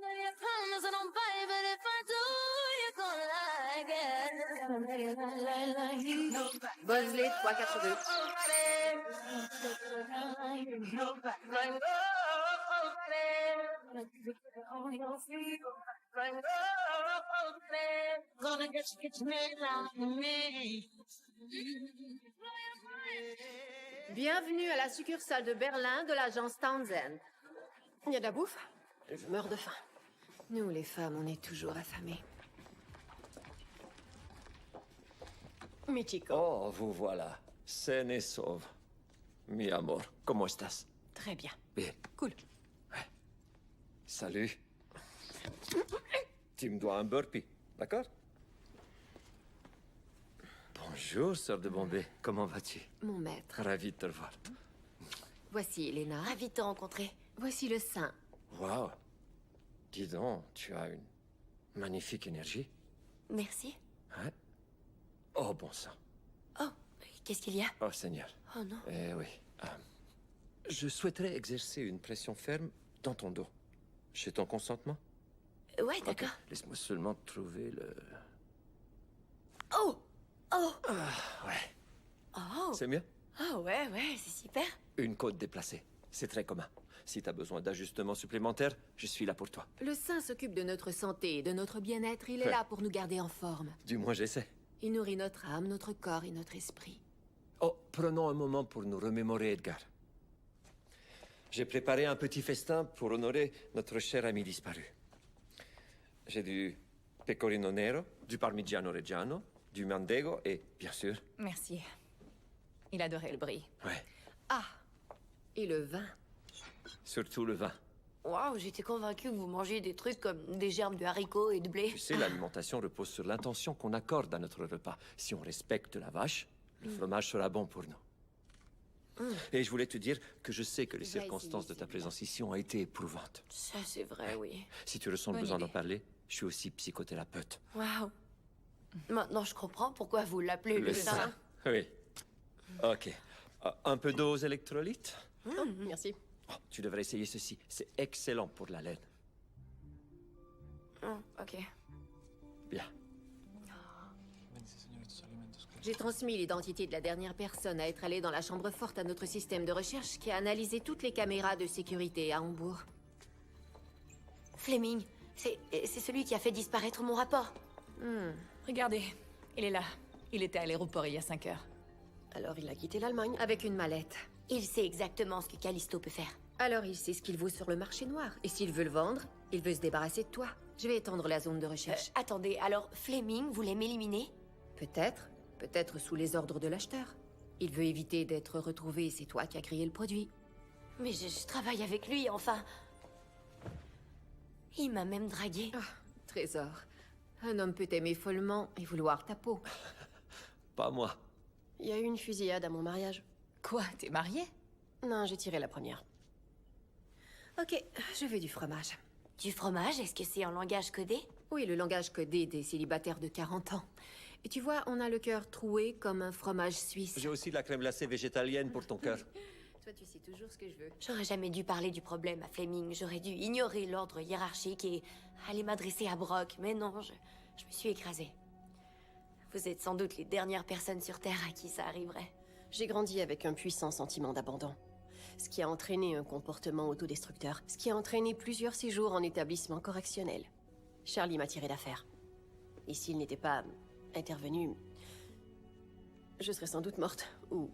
I promise I don't bite, but if I do, you're gonna like it. Bosley 342. Gonna get like me. Bienvenue à la succursale de Berlin de l'agence Townsend. Il y a de la bouffe? Je meurs de faim. Nous, les femmes, on est toujours affamées. Michiko. Oh, vous voilà. Saine et sauve. Mi amor, ¿cómo estás? Très bien. Bien. Cool. Salut. Tu me dois un burpee, d'accord? Bonjour, sœur de Bombay. Comment vas-tu? Mon maître. Ravi de te revoir. Voici Elena. Ravi de te rencontrer. Voici le saint. Waouh. Dis donc, tu as une magnifique énergie. Merci. Hein? Oh, bon sang. Oh, qu'est-ce qu'il y a? Oh, Seigneur. Oh non. Eh oui. Je souhaiterais exercer une pression ferme dans ton dos. Chez ton consentement? Ouais, d'accord. Ok, laisse-moi seulement trouver le... Oh! Oh! Ouais. Oh! C'est mieux? Oh, ouais, c'est super. Une côte déplacée. C'est très commun. Si t'as besoin d'ajustements supplémentaires, je suis là pour toi. Le saint s'occupe de notre santé et de notre bien-être. Il est Ouais. là pour nous garder en forme. Du moins, j'essaie. Il nourrit notre âme, notre corps et notre esprit. Oh, prenons un moment pour nous remémorer Edgar. J'ai préparé un petit festin pour honorer notre cher ami disparu. J'ai du pecorino nero, du parmigiano reggiano, du mandego et, bien sûr... Merci. Il adorait le brie. Ouais, Ah! Et le vin. surtout le vin. Waouh, j'étais convaincue que vous mangiez des trucs comme des germes de haricots et de blé. Tu sais, l'alimentation repose sur l'intention qu'on accorde à notre repas. Si on respecte la vache, le fromage sera bon pour nous. Et je voulais te dire que je sais que les circonstances de ta présence ici ont été éprouvantes. Ça, c'est vrai, oui. Si tu ressens le Bonne besoin d'en idée. parler, je suis aussi psychothérapeute. Waouh. Maintenant, je comprends pourquoi vous l'appelez le saint. Oui. Ok. Un peu d'eau aux électrolytes? Merci. Oh, tu devrais essayer ceci. C'est excellent pour la laine. Ok. Bien. J'ai transmis l'identité de la dernière personne à être allée dans la chambre forte à notre système de recherche qui a analysé toutes les caméras de sécurité à Hambourg. Fleming, c'est celui qui a fait disparaître mon rapport. Regardez, il est là. Il était à l'aéroport il y a 5 heures. Alors il a quitté l'Allemagne. Avec une mallette. Il sait exactement ce que Callisto peut faire. Alors il sait ce qu'il vaut sur le marché noir. Et s'il veut le vendre, il veut se débarrasser de toi. Je vais étendre la zone de recherche. Attendez, alors Fleming voulait m'éliminer? Peut-être. Peut-être sous les ordres de l'acheteur. Il veut éviter d'être retrouvé et c'est toi qui as créé le produit. Mais je travaille avec lui, enfin. Il m'a même dragué. Trésor. Un homme peut t'aimer follement et vouloir ta peau. Pas moi. Il y a eu une fusillade à mon mariage. Quoi, t'es mariée? Non, j'ai tiré la première. Ok, je veux du fromage. Du fromage? Est-ce que c'est en langage codé? Oui, le langage codé des célibataires de 40 ans. Et tu vois, on a le cœur troué comme un fromage suisse. J'ai aussi de la crème glacée végétalienne pour ton cœur. Toi, tu sais toujours ce que je veux. J'aurais jamais dû parler du problème à Fleming. J'aurais dû ignorer l'ordre hiérarchique et aller m'adresser à Brock. Mais non, je me suis écrasée. Vous êtes sans doute les dernières personnes sur Terre à qui ça arriverait. J'ai grandi avec un puissant sentiment d'abandon. Ce qui a entraîné un comportement autodestructeur. Ce qui a entraîné plusieurs séjours en établissement correctionnel. Charlie m'a tiré d'affaire. Et s'il n'était pas intervenu, je serais sans doute morte. Ou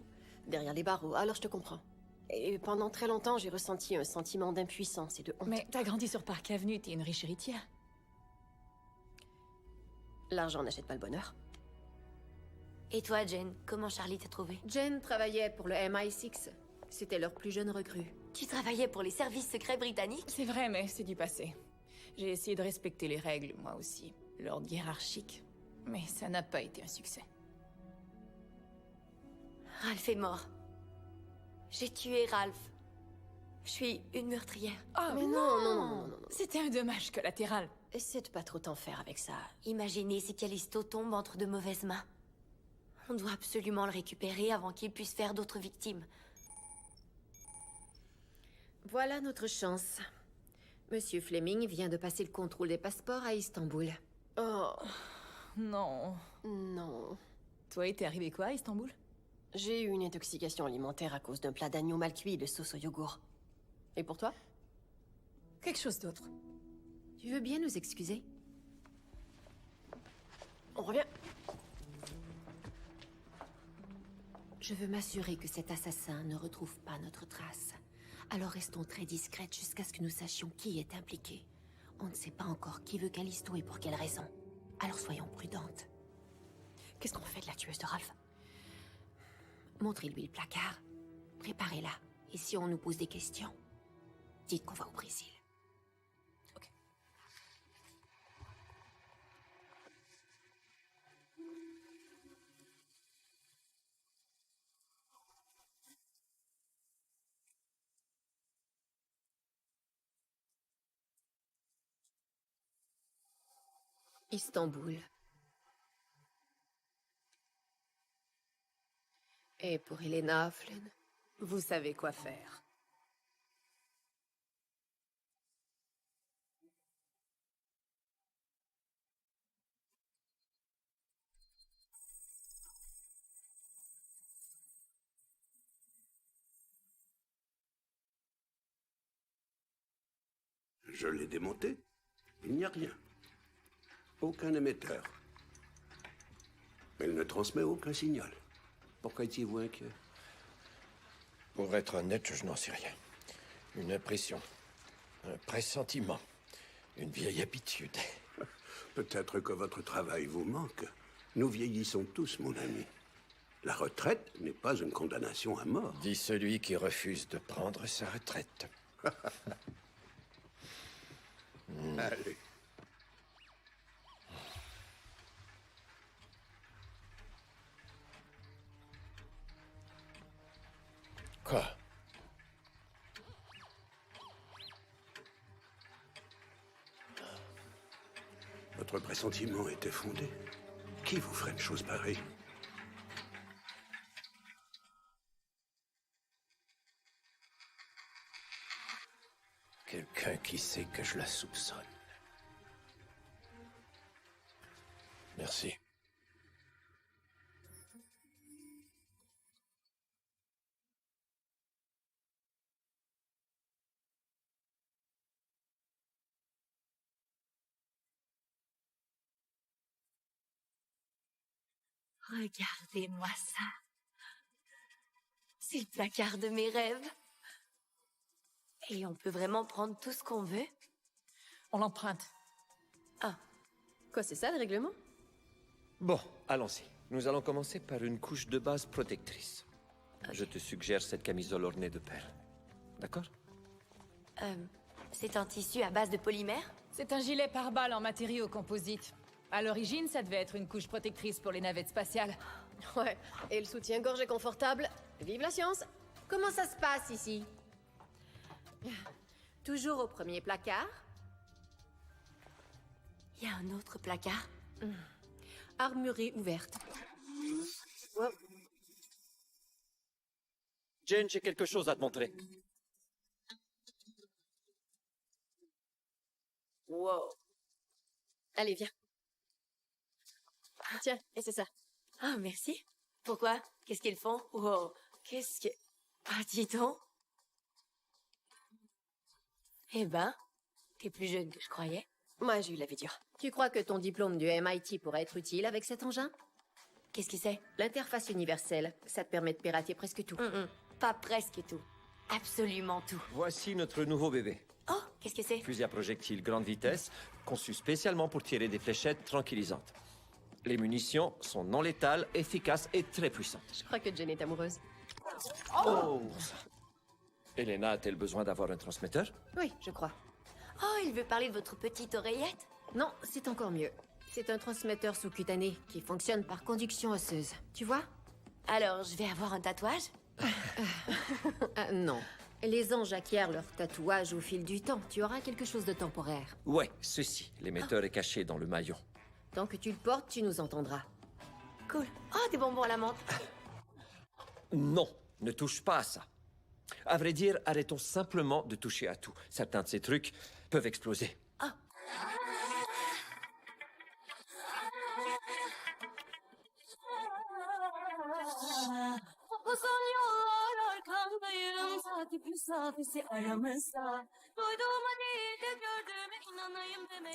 derrière les barreaux. Alors je te comprends. Et pendant très longtemps, j'ai ressenti un sentiment d'impuissance et de honte. Mais t'as grandi sur Park Avenue, t'es une riche héritière. L'argent n'achète pas le bonheur. Et toi, Jen, comment Charlie t'a trouvé? Jen travaillait pour le MI6. C'était leur plus jeune recrue. Tu travaillais pour les services secrets britanniques? C'est vrai, mais c'est du passé. J'ai essayé de respecter les règles, moi aussi. L'ordre hiérarchique. Mais ça n'a pas été un succès. Ralph est mort. J'ai tué Ralph. Je suis une meurtrière. Oh, mais non. C'était un dommage collatéral. Essaie de pas trop t'en faire avec ça. Imaginez si Callisto tombe entre de mauvaises mains. On doit absolument le récupérer avant qu'il puisse faire d'autres victimes. Voilà notre chance. Monsieur Fleming vient de passer le contrôle des passeports à Istanbul. Oh, non. Non. Toi, t'es arrivé quoi à Istanbul? J'ai eu une intoxication alimentaire à cause d'un plat d'agneau mal cuit et de sauce au yogourt. Et pour toi? Quelque chose d'autre. Tu veux bien nous excuser? On revient. Je veux m'assurer que cet assassin ne retrouve pas notre trace. Alors restons très discrètes jusqu'à ce que nous sachions qui est impliqué. On ne sait pas encore qui veut Callisto et pour quelle raison. Alors soyons prudentes. Qu'est-ce qu'on fait de la tueuse de Ralph? Montrez-lui le placard. Préparez-la. Et si on nous pose des questions, dites qu'on va au Brésil. Ok. Istanbul. Et pour Elena Flynn, vous savez quoi faire. Je l'ai démonté. Il n'y a rien. Aucun émetteur. Elle ne transmet aucun signal. Pourquoi étiez-vous inquiet? Pour être honnête, je n'en sais rien. Une impression. Un pressentiment. Une vieille habitude. Peut-être que votre travail vous manque. Nous vieillissons tous, mon ami. La retraite n'est pas une condamnation à mort. Dit celui qui refuse de prendre sa retraite. Allez. Quoi? Votre pressentiment était fondé. Qui vous ferait une chose pareille? Quelqu'un qui sait que je la soupçonne. Merci. Regardez-moi ça. C'est le placard de mes rêves. Et on peut vraiment prendre tout ce qu'on veut? On l'emprunte. Ah. Quoi, c'est ça le règlement? Bon, allons-y. Nous allons commencer par une couche de base protectrice. Je te suggère cette camisole ornée de perles. D'accord? C'est un tissu à base de polymère? C'est un gilet pare-balles en matériaux composites. À l'origine, ça devait être une couche protectrice pour les navettes spatiales. Ouais, et le soutien-gorge est confortable. Vive la science! Comment ça se passe ici? Toujours au premier placard. Il y a un autre placard? Armurée ouverte. Jane, j'ai quelque chose à te montrer. Wow. Allez, viens. Tiens, et c'est ça. Ah, merci. Pourquoi? Qu'est-ce qu'ils font? Wow. Qu'est-ce que... Ah, dis donc. Eh ben, t'es plus jeune que je croyais. Moi, j'ai eu la vie dure. Tu crois que ton diplôme du MIT pourrait être utile avec cet engin? Qu'est-ce que c'est? L'interface universelle. Ça te permet de pirater presque tout. Pas presque tout. Absolument tout. Voici notre nouveau bébé. Oh, qu'est-ce que c'est? Fusil à projectile grande vitesse, conçu spécialement pour tirer des fléchettes tranquillisantes. Les munitions sont non létales, efficaces et très puissantes. Je crois que Jen est amoureuse. Oh! Elena a-t-elle besoin d'avoir un transmetteur? Oui, je crois. Oh, il veut parler de votre petite oreillette? Non, c'est encore mieux. C'est un transmetteur sous-cutané qui fonctionne par conduction osseuse. Tu vois? Alors, je vais avoir un tatouage? Non. Les anges acquièrent leur tatouage au fil du temps. Tu auras quelque chose de temporaire. Ouais, ceci. L'émetteur est caché dans le maillon. Tant que tu le portes, tu nous entendras. Cool. Oh, des bonbons à la menthe. Non, ne touche pas à ça. À vrai dire, arrêtons simplement de toucher à tout. Certains de ces trucs peuvent exploser.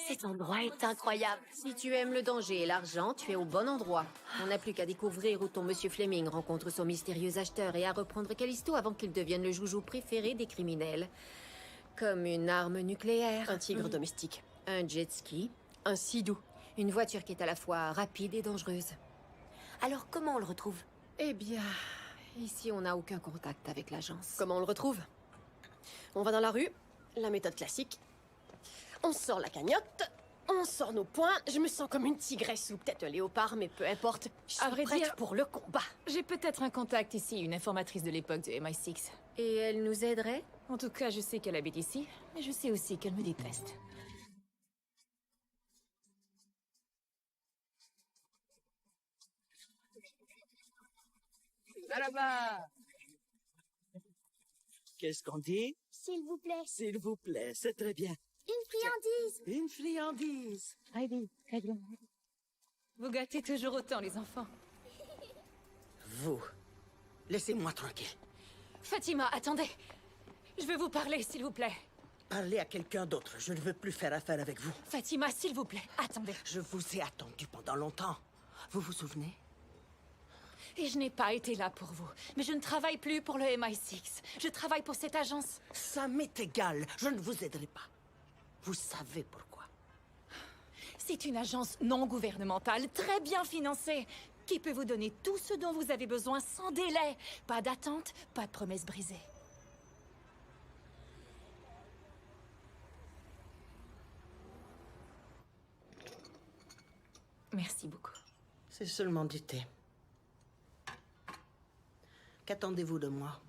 Cet endroit est incroyable. Si tu aimes le danger et l'argent, tu es au bon endroit. On n'a plus qu'à découvrir où ton Monsieur Fleming rencontre son mystérieux acheteur et à reprendre Callisto avant qu'il devienne le joujou préféré des criminels. Comme une arme nucléaire. Un tigre domestique. Un jet ski. Un sidou. Une voiture qui est à la fois rapide et dangereuse. Alors, comment on le retrouve? Eh bien, ici on n'a aucun contact avec l'agence. Comment on le retrouve? On va dans la rue, la méthode classique. On sort la cagnotte, on sort nos poings. Je me sens comme une tigresse ou peut-être un léopard, mais peu importe. Je suis À vrai prête dire, pour le combat. J'ai peut-être un contact ici, une informatrice de l'époque de MI6. Et elle nous aiderait? En tout cas, je sais qu'elle habite ici, mais je sais aussi qu'elle me déteste. Là-bas! Qu'est-ce qu'on dit? S'il vous plaît. S'il vous plaît, c'est très bien. Une friandise. Une friandise. Heidi, très bien. Vous gâtez toujours autant les enfants. Vous, laissez-moi tranquille. Fatima, attendez. Je veux vous parler, s'il vous plaît. Parlez à quelqu'un d'autre. Je ne veux plus faire affaire avec vous. Fatima, s'il vous plaît, attendez. Je vous ai attendu pendant longtemps. Vous vous souvenez? Et je n'ai pas été là pour vous. Mais je ne travaille plus pour le MI6. Je travaille pour cette agence. Ça m'est égal. Je ne vous aiderai pas. Vous savez pourquoi. C'est une agence non gouvernementale, très bien financée, qui peut vous donner tout ce dont vous avez besoin sans délai. Pas d'attente, pas de promesses brisées. Merci beaucoup. C'est seulement du thé. Qu'attendez-vous de moi?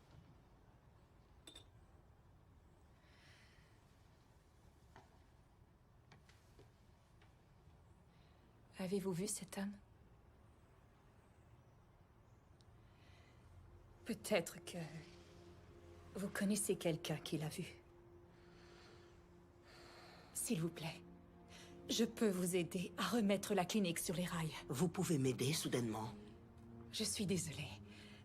Avez-vous vu cet homme? Peut-être que vous connaissez quelqu'un qui l'a vu. S'il vous plaît, je peux vous aider à remettre la clinique sur les rails. Vous pouvez m'aider soudainement? Je suis désolée.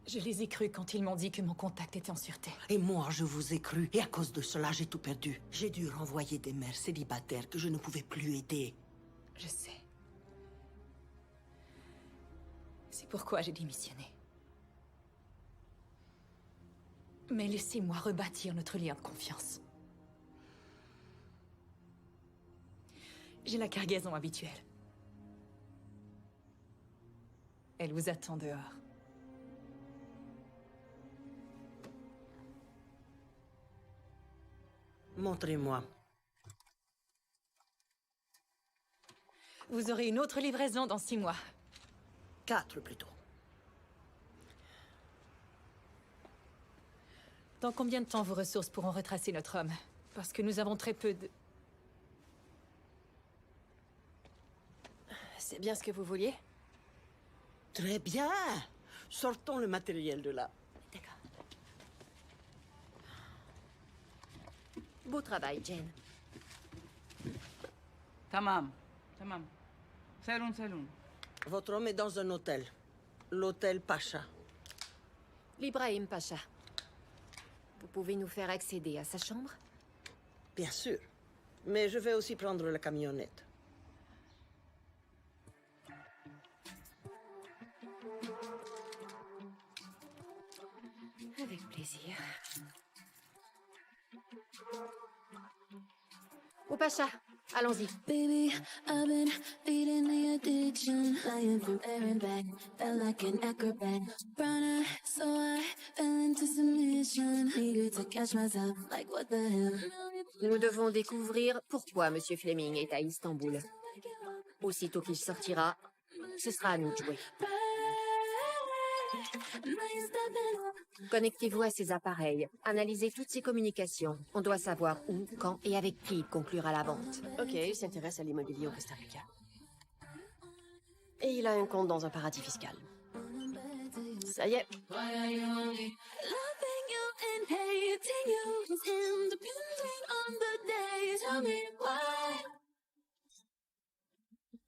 Je les ai crus quand ils m'ont dit que mon contact était en sûreté. Et moi, je vous ai cru. Et à cause de cela, j'ai tout perdu. J'ai dû renvoyer des mères célibataires que je ne pouvais plus aider. Je sais. C'est pourquoi j'ai démissionné. Mais laissez-moi rebâtir notre lien de confiance. J'ai la cargaison habituelle. Elle vous attend dehors. Montrez-moi. Vous aurez une autre livraison dans 6 mois. 4 plutôt. Dans combien de temps vos ressources pourront retracer notre homme? Parce que nous avons très peu de... C'est bien ce que vous vouliez? Très bien. Sortons le matériel de là. D'accord. Beau travail, Jane. Tamam. Selon. Votre homme est dans un hôtel. L'hôtel Pacha. L'Ibrahim Pacha. Vous pouvez nous faire accéder à sa chambre? Bien sûr. Mais je vais aussi prendre la camionnette. Avec plaisir. Au Pacha, allons-y. Baby, I've been feeding the addiction, lying through there and back, felt like an acrobat. Runner, so I fell into submission, eager to catch myself, like what the hell. Nous devons découvrir pourquoi Monsieur Fleming est à Istanbul. Aussitôt qu'il sortira, ce sera à nous de jouer. Connectez-vous à ces appareils. Analysez toutes ces communications. On doit savoir où, quand et avec qui il conclura la vente. Ok, il s'intéresse à l'immobilier au Costa Rica. Et il a un compte dans un paradis fiscal. Ça y est.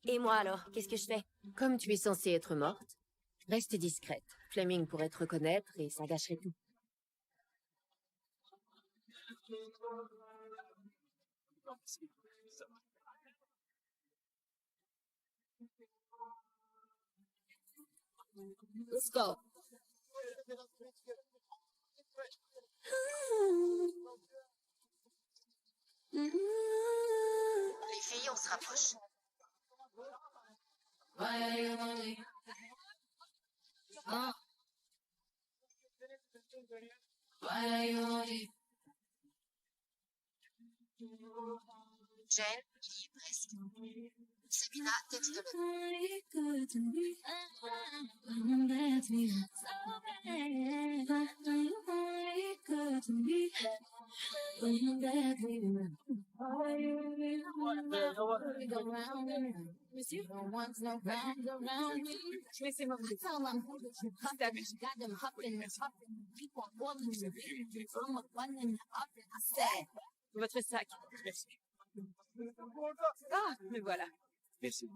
Et moi alors, qu'est-ce que je fais? Comme tu es censée être morte, reste discrète. Fleming pourrait te reconnaître et ça gâcherait tout. Let's go. Les filles, on se rapproche. Jane, il y est presque. Sabina, Monsieur, laissez-moi vous votre sac. Ah, me voilà. Merci.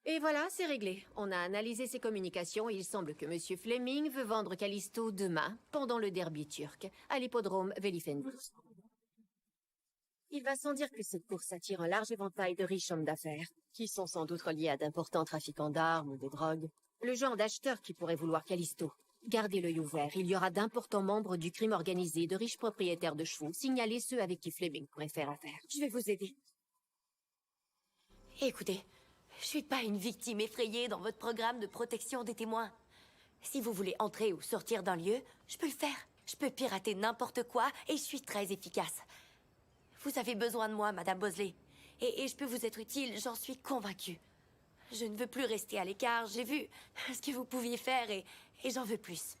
Et voilà, c'est réglé. On a analysé ses communications et il semble que Monsieur Fleming veut vendre Callisto demain, pendant le derby turc, à l'hippodrome Velifendi. Il va sans dire que cette course attire un large éventail de riches hommes d'affaires, qui sont sans doute reliés à d'importants trafiquants d'armes ou de drogue. Le genre d'acheteurs qui pourrait vouloir Callisto. Gardez l'œil ouvert, il y aura d'importants membres du crime organisé, de riches propriétaires de chevaux. Signalez ceux avec qui Fleming pourrait faire affaire. Je vais vous aider. Écoutez, je suis pas une victime effrayée dans votre programme de protection des témoins. Si vous voulez entrer ou sortir d'un lieu, je peux le faire. Je peux pirater n'importe quoi et je suis très efficace. Vous avez besoin de moi, Madame Bosley. Et je peux vous être utile, j'en suis convaincue. Je ne veux plus rester à l'écart, j'ai vu ce que vous pouviez faire et j'en veux plus.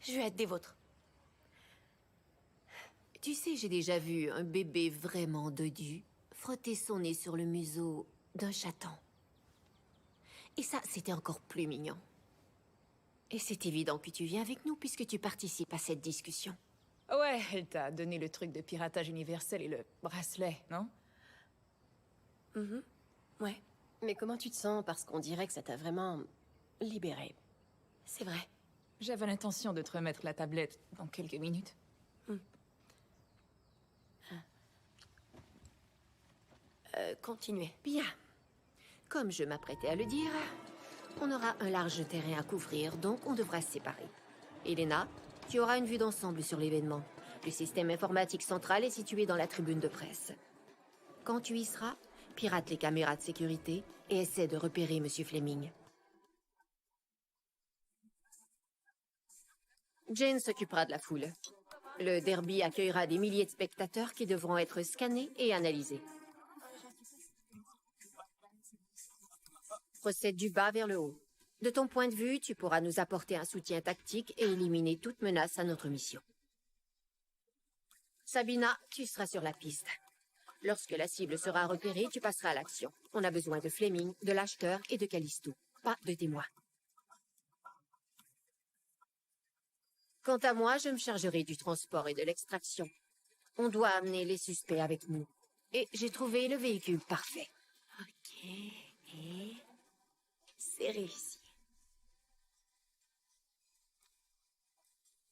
Je veux être des vôtres. Tu sais, j'ai déjà vu un bébé vraiment dodu frotter son nez sur le museau d'un chaton. Et ça, c'était encore plus mignon. Et c'est évident que tu viens avec nous puisque tu participes à cette discussion. Ouais, elle t'a donné le truc de piratage universel et le bracelet, non? Ouais. Mais comment tu te sens? Parce qu'on dirait que ça t'a vraiment libérée. C'est vrai. J'avais l'intention de te remettre la tablette dans quelques minutes. continuez. Bien. Comme je m'apprêtais à le dire, on aura un large terrain à couvrir, donc on devra se séparer. Elena, tu auras une vue d'ensemble sur l'événement. Le système informatique central est situé dans la tribune de presse. Quand tu y seras, pirate les caméras de sécurité et essaie de repérer Monsieur Fleming. Jane s'occupera de la foule. Le derby accueillera des milliers de spectateurs qui devront être scannés et analysés. Procède du bas vers le haut. De ton point de vue, tu pourras nous apporter un soutien tactique et éliminer toute menace à notre mission. Sabina, tu seras sur la piste. Lorsque la cible sera repérée, tu passeras à l'action. On a besoin de Fleming, de l'acheteur et de Callisto. Pas de témoins. Quant à moi, je me chargerai du transport et de l'extraction. On doit amener les suspects avec nous. Et j'ai trouvé le véhicule parfait. Ok, et... c'est réussi.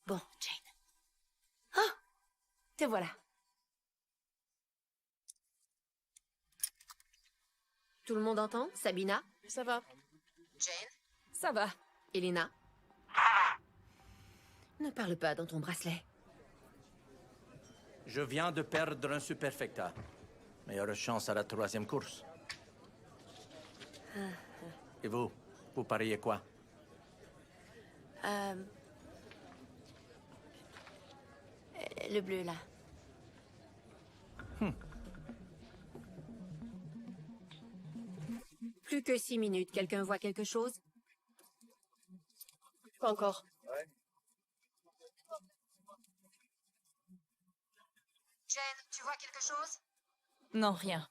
Bon, Jane. Oh! Te voilà. Tout le monde entend? Sabina? Ça va. Jane? Ça va. Elena? Ne parle pas dans ton bracelet. Je viens de perdre un superfecta. Meilleure chance à la 3e course. Et vous? Vous pariez quoi? Le bleu, là. Plus que 6 minutes. Quelqu'un voit quelque chose? Pas encore. Jane, tu vois quelque chose? Non, rien.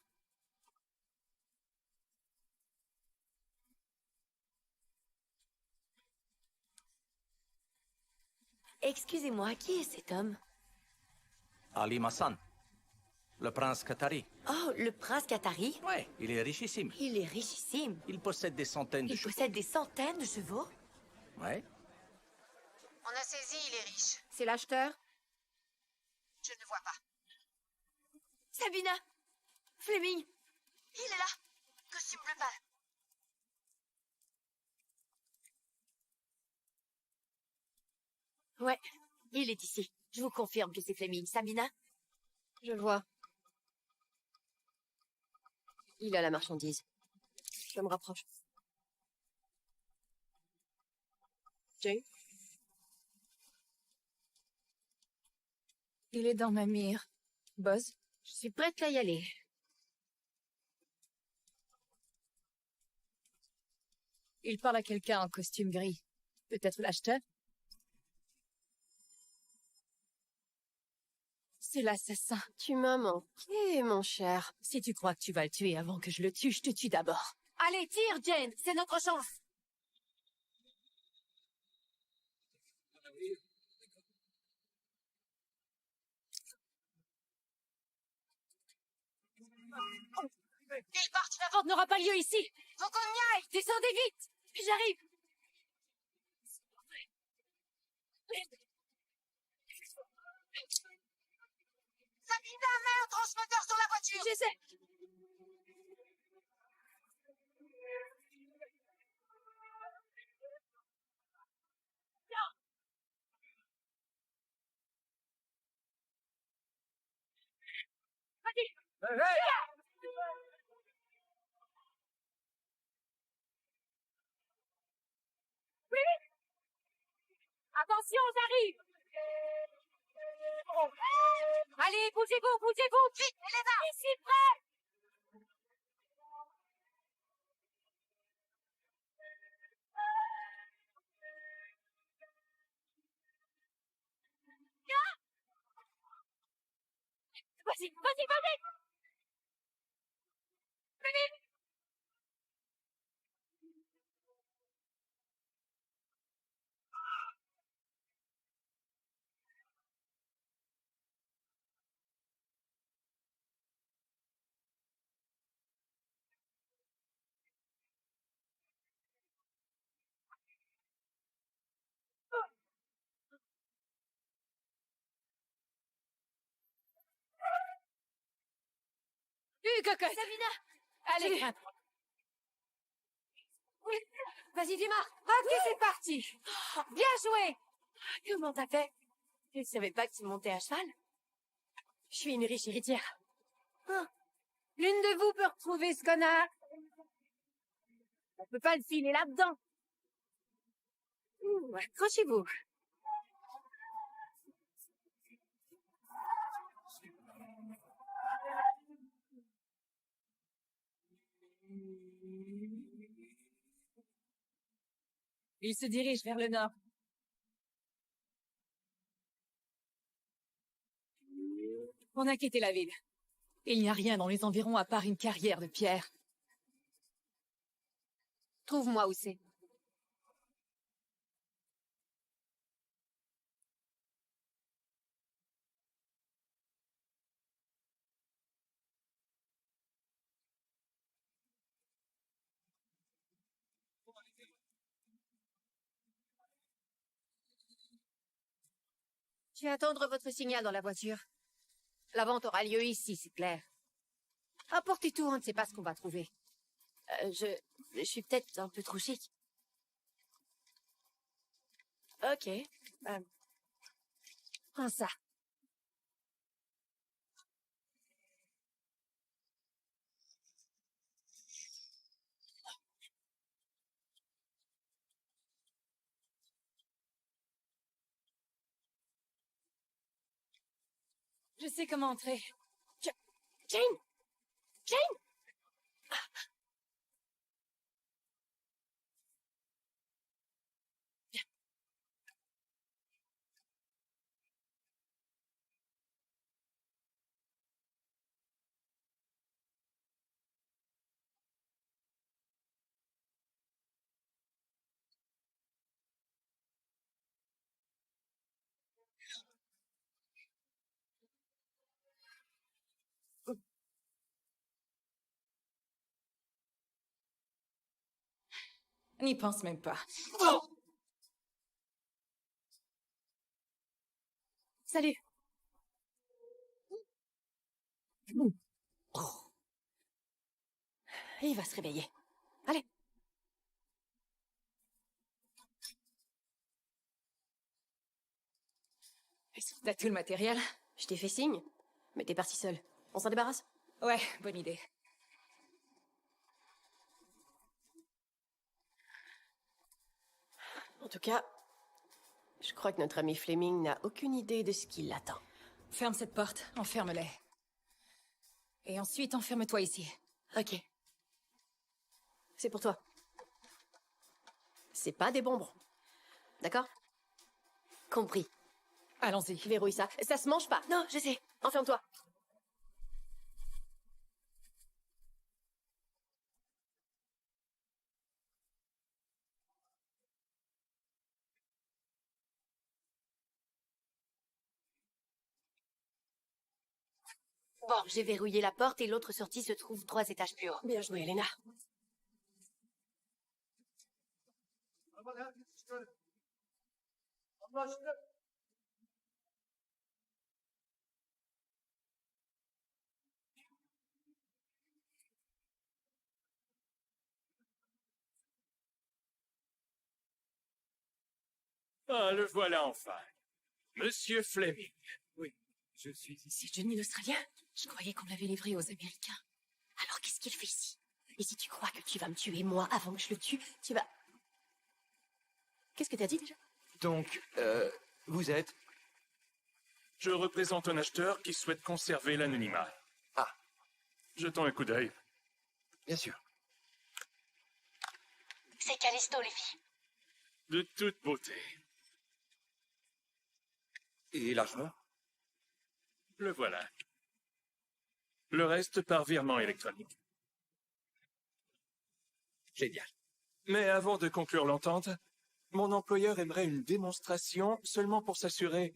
Excusez-moi, qui est cet homme? Ali Massan. Le prince Qatari. Oh, le prince Qatari? Ouais, il est richissime. Il est richissime. Il possède des centaines de Il possède des centaines de chevaux? Ouais. On a saisi, il est riche. C'est l'acheteur? Je ne vois pas. Sabina! Fleming! Il est là. Costume bleu pâle. Ouais, il est ici. Je vous confirme que c'est Fleming. Sabina? Je le vois. Il a la marchandise. Je me rapproche. Jane? Il est dans ma mire. Buzz? Je suis prête à y aller. Il parle à quelqu'un en costume gris. Peut-être l'acheteur? C'est l'assassin. Tu m'as manqué, mon cher. Si tu crois que tu vas le tuer avant que je le tue, je te tue d'abord. Allez, tire, Jane! C'est notre chance! Ils partent! La vente n'aura pas lieu ici! Faut qu'on y aille! Descendez vite! J'arrive! Sabina, mets un transmetteur sur la voiture! J'essaie! Vas-y! Oui! Attention, j'arrive! Allez, bougez-vous, bougez-vous! Vite, Elena! Ici, prêt! Vas-y, vas-y, vas-y! Plus vite! Salut, cocotte. Sabina. Allez, Salut. grimpe. Oui. Vas-y, démarre. Ok, c'est parti. Bien joué. Comment t'as fait? Je ne savais pas que tu montais à cheval. Je suis une riche héritière. Oh. L'une de vous peut retrouver ce connard. On peut pas le filer là-dedans. Accrochez-vous. Il se dirige vers le nord. On a quitté la ville. Il n'y a rien dans les environs à part une carrière de pierre. Trouve-moi où c'est. Je vais attendre votre signal dans la voiture. La vente aura lieu ici, c'est clair. Apportez tout, on ne sait pas ce qu'on va trouver. Je suis peut-être un peu trop chic. Ok. Prends ça. Je sais comment entrer. Jane! Jane! N'y pense même pas. Salut. Il va se réveiller. Allez. T'as tout le matériel? Je t'ai fait signe, mais t'es parti seul. On s'en débarrasse? Ouais, bonne idée. En tout cas, je crois que notre ami Fleming n'a aucune idée de ce qui l'attend. Ferme cette porte, enferme-les. Et ensuite, enferme-toi ici. Ok. C'est pour toi. C'est pas des bonbons. D'accord? Compris. Allons-y. Verrouille ça. Ça se mange pas. Non, je sais. Enferme-toi. Bon, j'ai verrouillé la porte et l'autre sortie se trouve 3 étages plus haut. Bien joué, Elena. Ah, le voilà enfin. Monsieur Fleming. Oui, je suis ici. C'est Johnny l'Australien? Je croyais qu'on l'avait livré aux Américains. Alors qu'est-ce qu'il fait ici? Et si tu crois que tu vas me tuer moi avant que je le tue, tu vas... Qu'est-ce que t'as dit déjà? Donc, vous êtes... Je représente un acheteur qui souhaite conserver l'anonymat. Ah. Jetons un coup d'œil. Bien sûr. C'est Callisto, les filles. De toute beauté. Et l'argent? Le voilà. Le reste par virement électronique. Génial. Mais avant de conclure l'entente, mon employeur aimerait une démonstration seulement pour s'assurer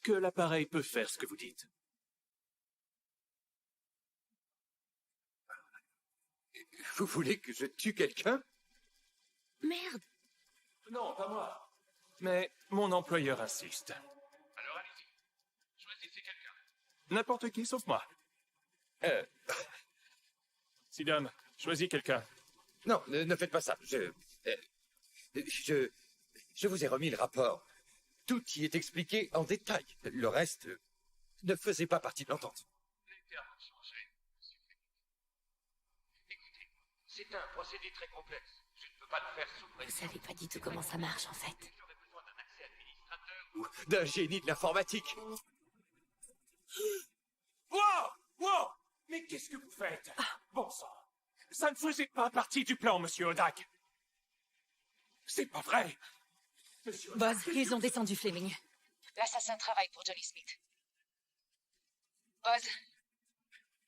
que l'appareil peut faire ce que vous dites. Vous voulez que je tue quelqu'un? Merde. Non, pas moi. Mais mon employeur insiste. Alors allez-y. Choisissez quelqu'un. N'importe qui sauf moi. Sidon, choisis quelqu'un. Non, ne faites pas ça. Je vous ai remis le rapport. Tout y est expliqué en détail. Le reste ne faisait pas partie de l'entente. Écoutez, c'est un procédé très complexe. Je ne peux pas le faire sous Vous pression. savez pas du tout comment ça marche, en fait. Ou d'un génie de l'informatique. Wow! Wow! Mais qu'est-ce que vous faites? Bon sang! Ça ne faisait pas partie du plan, monsieur Odak. C'est pas vrai! Monsieur Odak, Buzz, ils ont descendu Fleming. L'assassin travaille pour Johnny Smith. Buzz,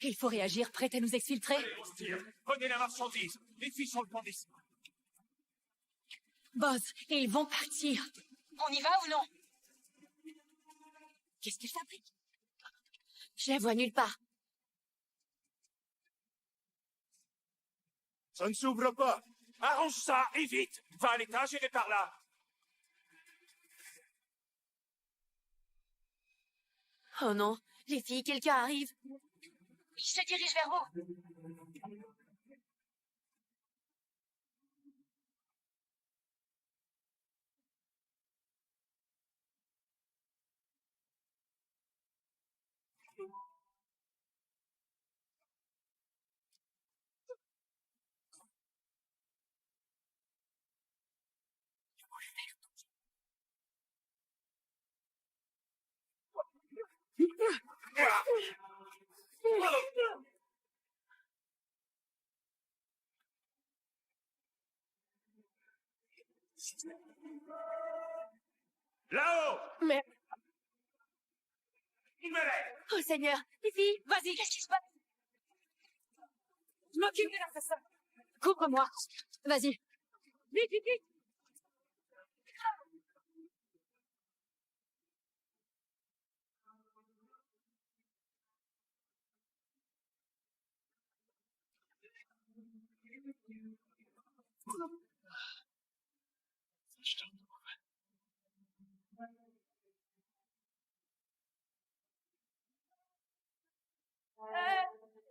Il faut réagir, prête à nous exfiltrer? allez, on se tire. Prenez la marchandise. Les filles sont le temps d'ici. Buzz, ils vont partir. on y va ou non? Qu'est-ce qu'ils fabriquent? Je la vois nulle part. Ça ne s'ouvre pas. Arrange ça, et vite. Va à l'étage et par là. Oh non, les filles, quelqu'un arrive. Il se dirige vers vous. Là-haut! Mais... Libérez! Oh Seigneur, les filles, Vas-y, qu'est-ce qui se passe? Je m'occupe de l'assassin. Couvre-moi. Vas-y. Vite, vite, vite.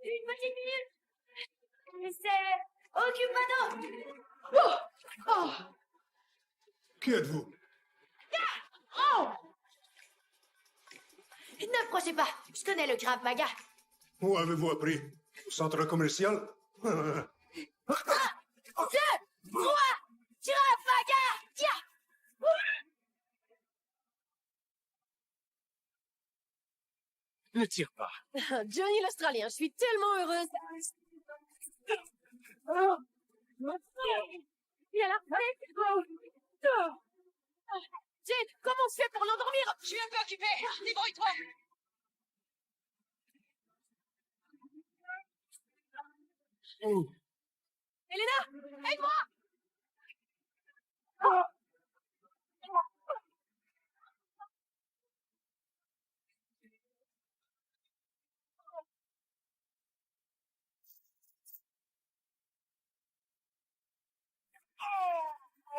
Une petite minute. C'est Occupado. Qui êtes-vous? Oh! Ne approchez pas, je connais le Krav Maga. Où avez-vous appris? Au centre commercial? 2, 3, Krav Maga! Tiens! Ne tire pas. Johnny l'Australien, je suis tellement heureuse. Il a la fête. Jane, comment on se fait pour l'endormir? Je suis un peu occupée. Débrouille-toi. Elena, aide-moi!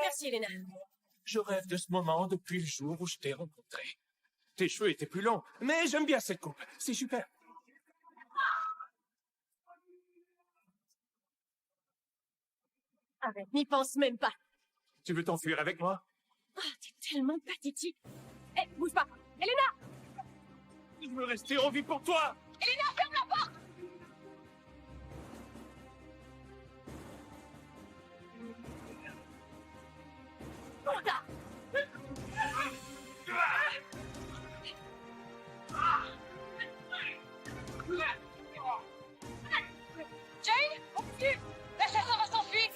Merci, Elena. Je rêve de ce moment depuis le jour où je t'ai rencontré. Tes cheveux étaient plus longs, mais j'aime bien cette coupe. C'est super. Arrête, n'y pense même pas. Tu veux t'enfuir avec moi? Ah, t'es tellement pathétique. Hé, bouge pas. Elena! Je veux rester en vie pour toi! Elena, ferme la porte. Jane, on fuit. L'assassin va s'enfuir.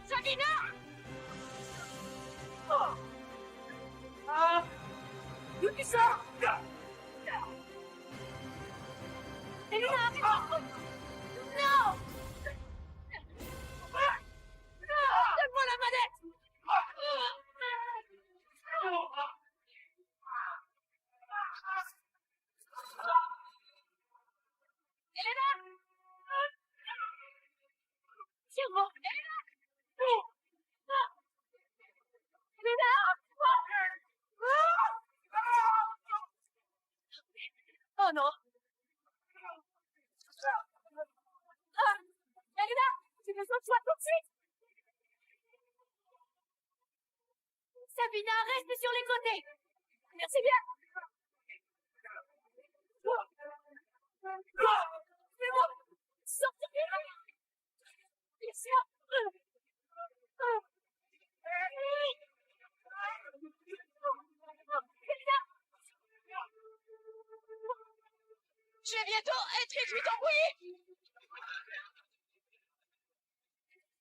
Sabina! D'où tu sors? Elena! Non! Donne-moi la manette! Elena! Tu me sois tout de suite. Sabina, reste sur les côtés. Merci bien. Fais-moi sortir de là. Bien sûr. Je vais bientôt être réduite en bouillie.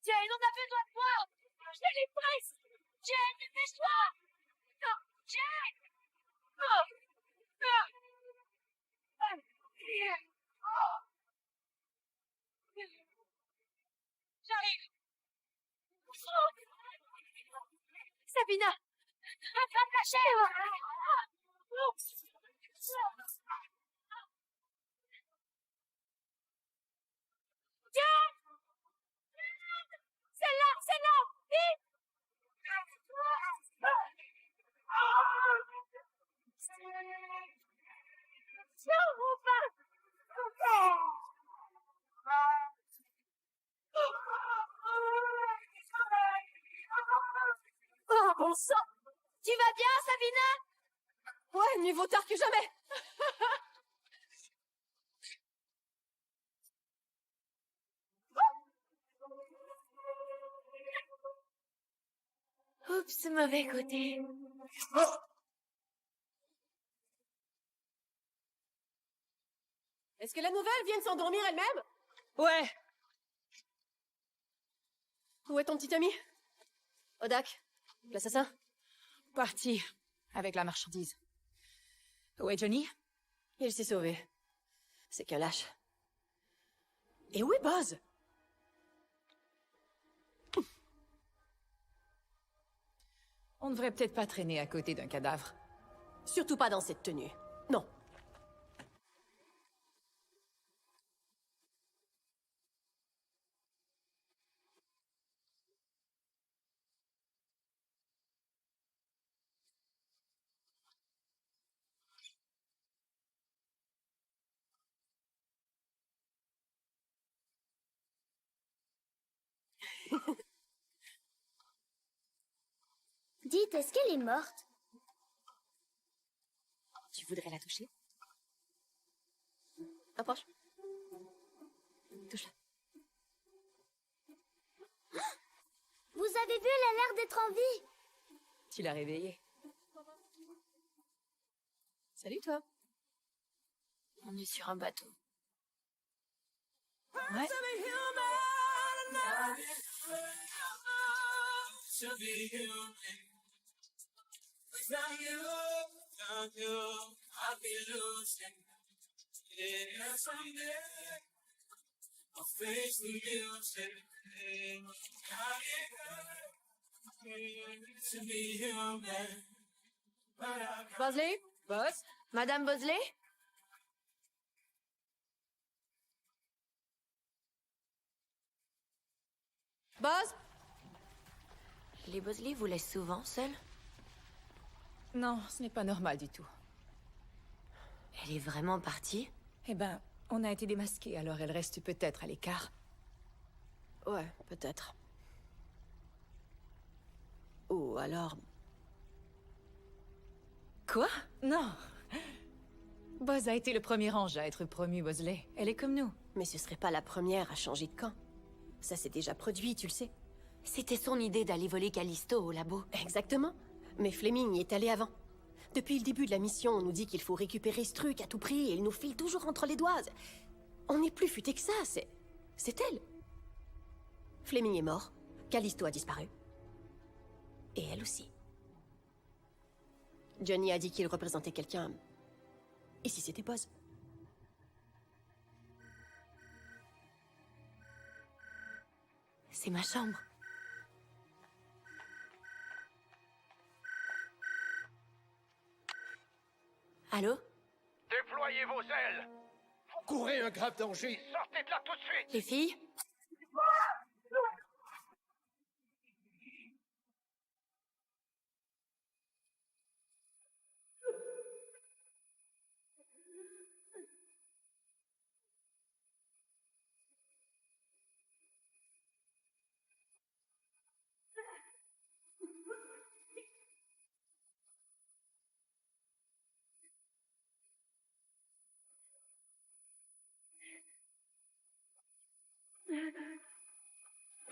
Jane, on a besoin de toi. Je les presse. Jane, dépêche-toi. Non, Jane. Oh. J'arrive. Sabina, attrape la chèvre. Celle-là, celle-là, vite. Oh, bon sang. Tu vas bien, Sabina? Ouais, mieux vaut tard que jamais. Oups, mauvais côté. Est-ce que la nouvelle vient de s'endormir elle-même? Ouais. Où est ton petit ami? Odak, l'assassin? Parti. Avec la marchandise. Où est Johnny? Il s'est sauvé. C'est qu'un lâche. Et où est Buzz? On ne devrait peut-être pas traîner à côté d'un cadavre. Surtout pas dans cette tenue. Non. Dites, est-ce qu'elle est morte? Tu voudrais la toucher? Approche. Touche-la. Vous avez vu, elle a l'air d'être en vie. Tu l'as réveillée. Salut, toi. On est sur un bateau. Ouais. Without you, I'll be losing. Yeah, someday I'll face the music. To be human. Bosley? Boss? Madame Bosley? Buzz? Les Bosley vous laissent souvent seuls? Non, ce n'est pas normal du tout. Elle est vraiment partie? Eh ben, on a été démasqués, alors elle reste peut-être à l'écart. Ouais, peut-être. Ou alors... Quoi? Non. Buzz a été le premier ange à être promu, Bosley. Elle est comme nous. Mais ce serait pas la première à changer de camp. Ça s'est déjà produit, tu le sais. C'était son idée d'aller voler Callisto au labo. Exactement. Mais Fleming y est allé avant. Depuis le début de la mission, on nous dit qu'il faut récupérer ce truc à tout prix et il nous file toujours entre les doigts. On n'est plus futé que ça, c'est elle. Fleming est mort, Callisto a disparu. Et elle aussi. Johnny a dit qu'il représentait quelqu'un. Et si c'était Buzz? C'est ma chambre. Allô? Déployez vos ailes! Vous courez un grave danger! Sortez de là tout de suite! Les filles?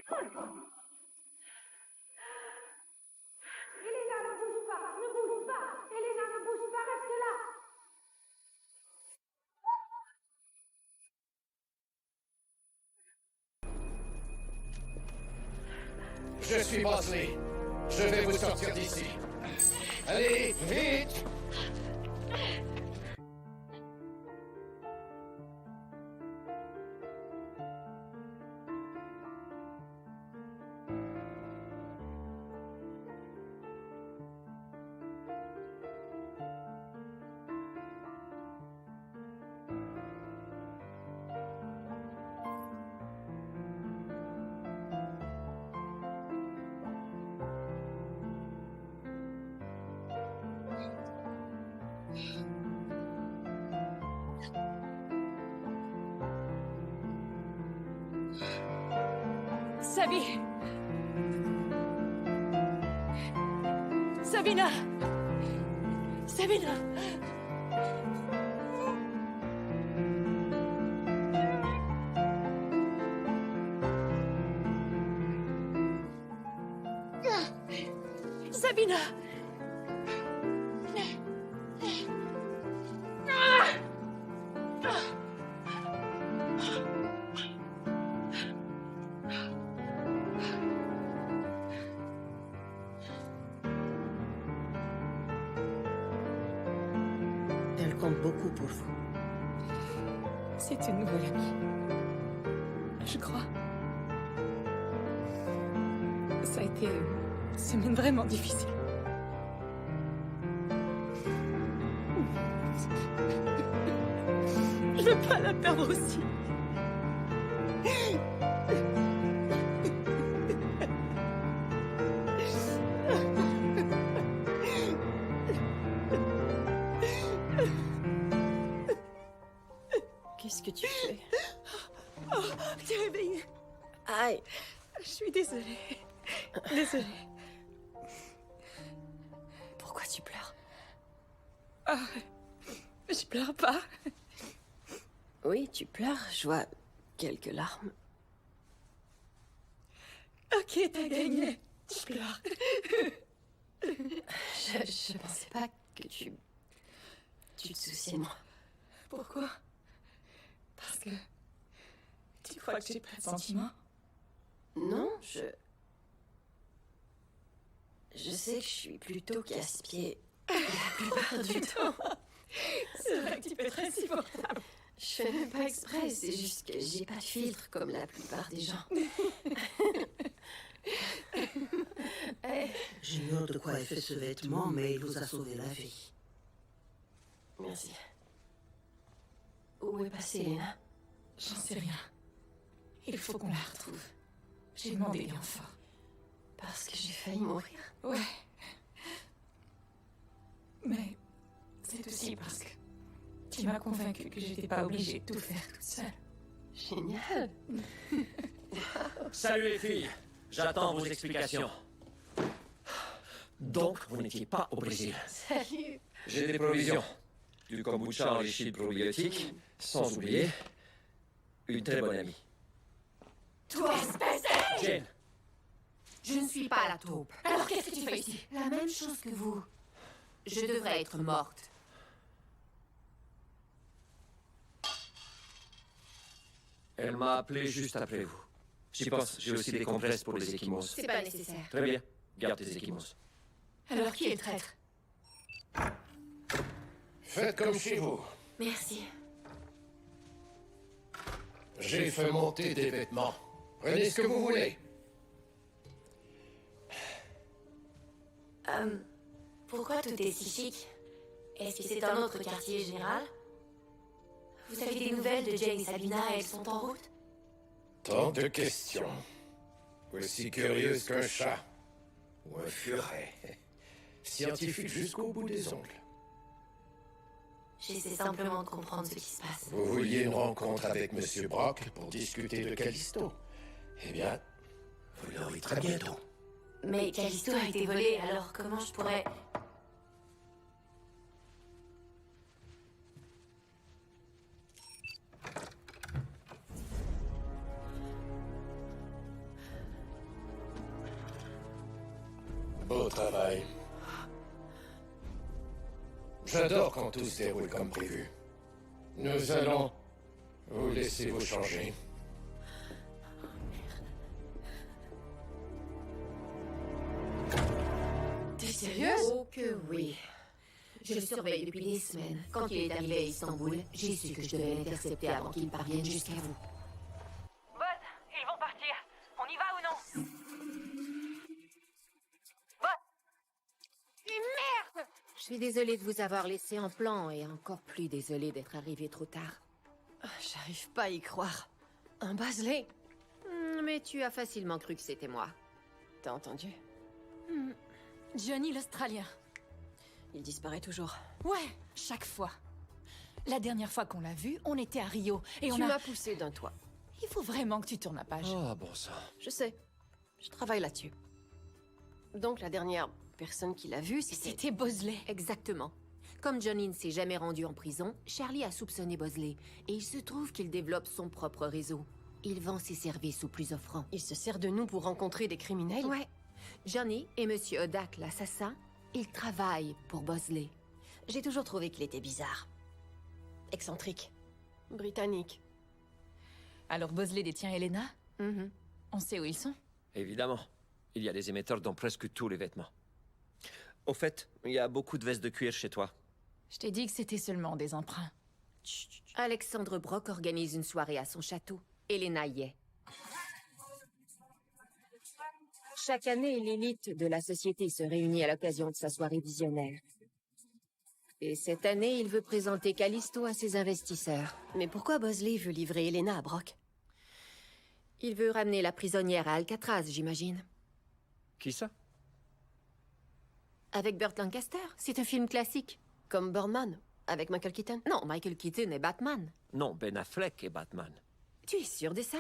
Elena, ne bouge pas, ne bouge pas. Elena, ne bouge pas, reste là. Je suis Bosley. Je vais vous sortir d'ici. Allez, vite! Sabi! Sabina! Sabina! Sabina! Elle compte beaucoup pour vous. C'est une nouvelle amie. Je crois. Ça a été une semaine vraiment difficile. Je veux pas la perdre aussi. Qu'est-ce que tu fais? Oh, t'es réveillée. Aïe. Je suis désolée. Désolée. Pourquoi tu pleures? Ah, je pleure pas. Oui, tu pleures. Je vois quelques larmes. Ok, t'as gagné. Je pleure. Je pensais pas que tu te souciais de moi. Pourquoi? Parce que... Tu crois que j'ai pas de sentiments? Non, je sais que je suis plutôt casse-pied la plupart du temps. C'est vrai que tu peux être insupportable. Je fais même pas exprès, c'est juste que j'ai pas de filtre comme la plupart des gens. J'ignore de quoi est fait ce vêtement, mais il vous a sauvé la vie. Merci. Où est passée Elena? J'en sais rien. Il faut qu'on la retrouve. J'ai demandé bien fort. Parce que j'ai failli mourir. Ouais. Mais c'est aussi parce que tu m'as convaincue que j'étais pas obligée de tout faire toute seule. Génial. Salut les filles, j'attends vos explications. Donc, vous n'étiez pas au Brésil. Salut. J'ai des provisions. Du kombucha enrichi de probiotiques, sans oublier une très bonne amie. Toi, espèce de... Jane, Je ne suis pas la taupe. Alors qu'est-ce que tu fais ici? La même chose que vous. Je devrais être morte. elle m'a appelé juste après vous. J'y pense, j'ai aussi des compresses pour les échymoses. C'est pas nécessaire. Très bien, garde tes échymoses. Alors qui est le traître? Faites comme chez vous. Merci. J'ai fait monter des vêtements. Prenez ce que vous voulez. Pourquoi tout est si chic? Est-ce que c'est un autre quartier général? Vous avez des nouvelles de Jane et Sabina? Elles sont en route? Tant de questions. Aussi curieuse qu'un chat. Ou un furet. Scientifique jusqu'au bout des ongles. J'essaie simplement de comprendre ce qui se passe. Vous vouliez une rencontre avec Monsieur Brock pour discuter de Callisto. Eh bien, vous l'aurez très bientôt. Mais Callisto a été volé, alors comment je pourrais... Beau travail. J'adore quand tout se déroule comme prévu. Nous allons vous laisser vous changer. T'es sérieuse? Oh que oui. Je le surveille depuis des semaines. Quand il est arrivé à Istanbul, j'ai su que je devais l'intercepter avant qu'il parvienne jusqu'à vous. Buzz, ils vont partir. On y va ou non? Buzz! Et merde! Je suis désolée de vous avoir laissé en plan et encore plus désolée d'être arrivé trop tard. J'arrive pas à y croire. Un Bosley? Mais tu as facilement cru que c'était moi. T'as entendu? Johnny l'Australien. Il disparaît toujours. Ouais, chaque fois. La dernière fois qu'on l'a vu, on était à Rio et Tu m'as poussé d'un toit. Il faut vraiment que tu tournes la page. Oh, bon sang. Je sais. Je travaille là-dessus. Donc la dernière personne qui l'a vu, c'était Bosley. Exactement. Comme Johnny ne s'est jamais rendu en prison, Charlie a soupçonné Bosley. Et il se trouve qu'il développe son propre réseau. Il vend ses services aux plus offrants. Il se sert de nous pour rencontrer des criminels? Ouais. Johnny et Monsieur Odak, l'assassin, ils travaillent pour Bosley. J'ai toujours trouvé qu'il était bizarre. Excentrique. Britannique. Alors Bosley détient Elena? On sait où ils sont? Évidemment. Il y a des émetteurs dans presque tous les vêtements. Au fait, il y a beaucoup de vestes de cuir chez toi. Je t'ai dit que c'était seulement des emprunts. Alexandre Brock organise une soirée à son château. Elena y est. Chaque année, l'élite de la société se réunit à l'occasion de sa soirée visionnaire. Et cette année, il veut présenter Callisto à ses investisseurs. Mais pourquoi Bosley veut livrer Elena à Brock? Il veut ramener la prisonnière à Alcatraz, j'imagine. Qui ça? Avec Burt Lancaster. C'est un film classique. Comme Birdman, avec Michael Keaton? Non, Michael Keaton est Batman. Non, Ben Affleck est Batman. Tu es sûr de ça?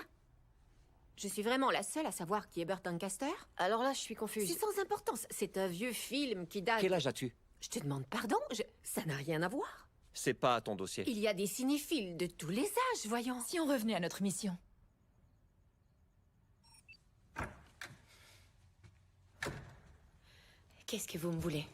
Je suis vraiment la seule à savoir qui est Burt Lancaster? Alors là, je suis confuse. C'est sans importance. C'est un vieux film qui date... Quel âge as-tu? Je te demande pardon, ça n'a rien à voir. C'est pas ton dossier. Il y a des cinéphiles de tous les âges, voyons. Si on revenait à notre mission. Qu'est-ce que vous me voulez?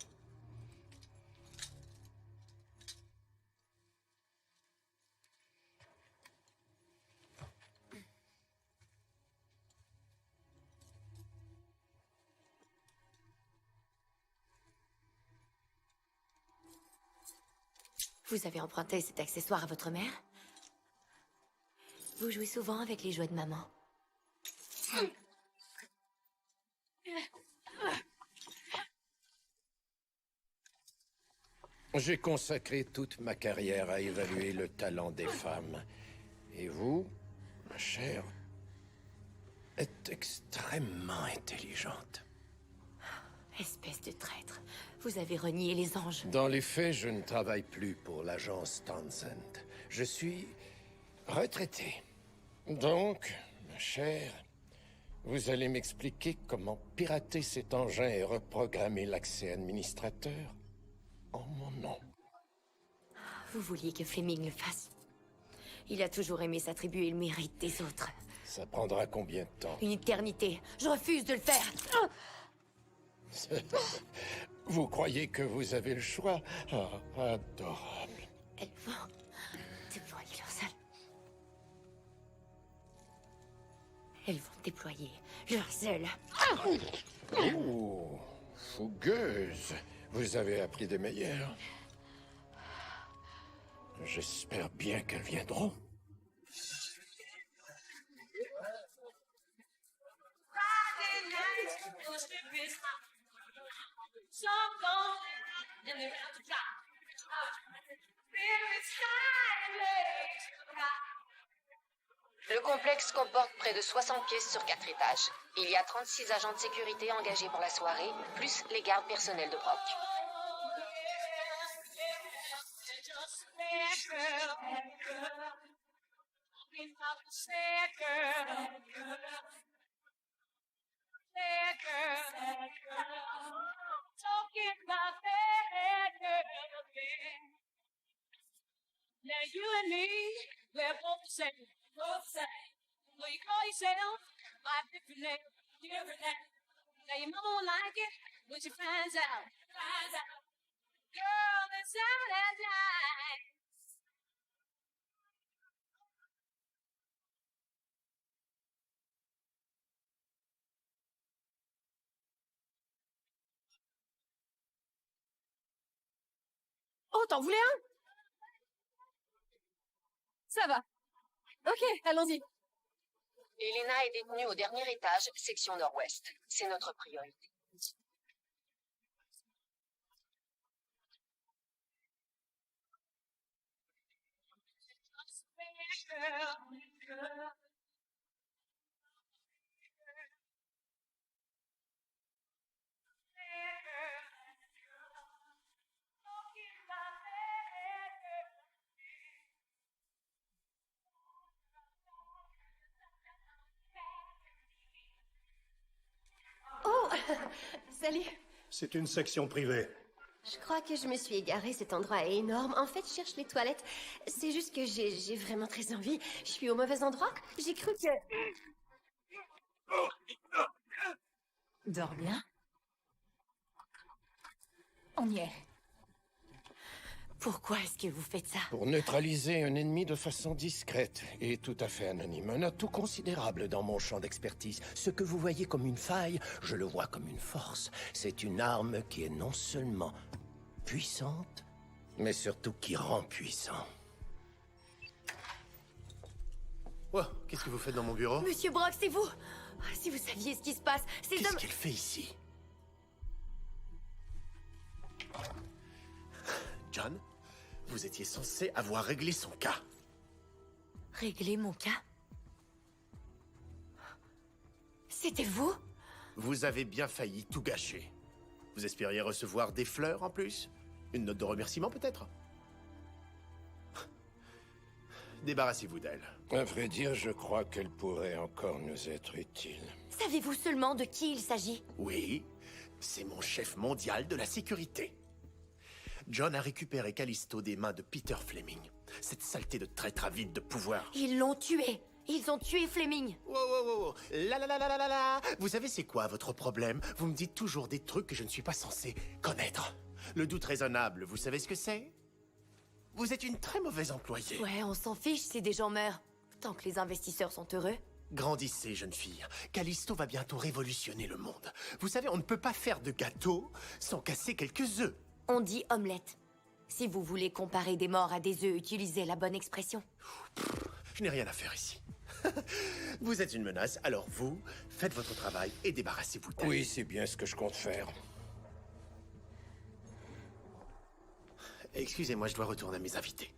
Vous avez emprunté cet accessoire à votre mère? Vous jouez souvent avec les jouets de maman. J'ai consacré toute ma carrière à évaluer le talent des femmes. Et vous, ma chère, êtes extrêmement intelligente. Espèce de traître. Vous avez renié les anges. Dans les faits, je ne travaille plus pour l'agence Townsend. Je suis retraité. Donc, ma chère, vous allez m'expliquer comment pirater cet engin et reprogrammer l'accès administrateur en mon nom. Vous vouliez que Fleming le fasse. Il a toujours aimé s'attribuer le mérite des autres. Ça prendra combien de temps? Une éternité. Je refuse de le faire. Vous croyez que vous avez le choix? Ah, adorable. Elles vont déployer leurs ailes. Elles vont déployer leurs ailes. Oh, fougueuse. Vous avez appris des meilleures. J'espère bien qu'elles viendront. Le complexe comporte près de 60 pièces sur 4 étages. Il y a 36 agents de sécurité engagés pour la soirée, plus les gardes personnels de Brock. Now you and me, we're both the same, both the same. Well, you call yourself my different name, different name. Now your mama won't like it, with your friends out. Friends out. Girl, that's out at night. Oh, t'en voulais un? Ça va. Ok, allons-y. Elena est détenue au dernier étage, section nord-ouest. C'est notre priorité. Oh, salut. C'est une section privée. Je crois que je me suis égarée, cet endroit est énorme. En fait, je cherche les toilettes. C'est juste que j'ai vraiment très envie. Je suis au mauvais endroit. J'ai cru que... Dors bien. On y est. Pourquoi est-ce que vous faites ça? Pour neutraliser un ennemi de façon discrète et tout à fait anonyme. Un atout considérable dans mon champ d'expertise. Ce que vous voyez comme une faille, je le vois comme une force. C'est une arme qui est non seulement puissante, mais surtout qui rend puissant. Oh, qu'est-ce que vous faites dans mon bureau? Monsieur Brock, c'est vous! Si vous saviez ce qui se passe, ces Qu'est-ce hommes... qu'elle fait ici? John, vous étiez censé avoir réglé son cas. Régler mon cas? C'était vous? Vous avez bien failli tout gâcher. Vous espériez recevoir des fleurs en plus? Une note de remerciement peut-être? Débarrassez-vous d'elle. À vrai dire, je crois qu'elle pourrait encore nous être utile. Savez-vous seulement de qui il s'agit? Oui, c'est mon chef mondial de la sécurité. John a récupéré Callisto des mains de Peter Fleming. Cette saleté de traître avide de pouvoir. Ils l'ont tué! Ils ont tué Fleming! Wow, wow, wow, wow. La. Vous savez c'est quoi votre problème? Vous me dites toujours des trucs que je ne suis pas censé connaître. Le doute raisonnable, vous savez ce que c'est? Vous êtes une très mauvaise employée. Ouais, on s'en fiche si des gens meurent. Tant que les investisseurs sont heureux. Grandissez, jeune fille. Callisto va bientôt révolutionner le monde. Vous savez, on ne peut pas faire de gâteau sans casser quelques œufs. On dit omelette. Si vous voulez comparer des morts à des œufs, utilisez la bonne expression. Je n'ai rien à faire ici. Vous êtes une menace, alors vous, faites votre travail et débarrassez-vous d'elle. Oui, c'est bien ce que je compte faire. Excusez-moi, je dois retourner à mes invités.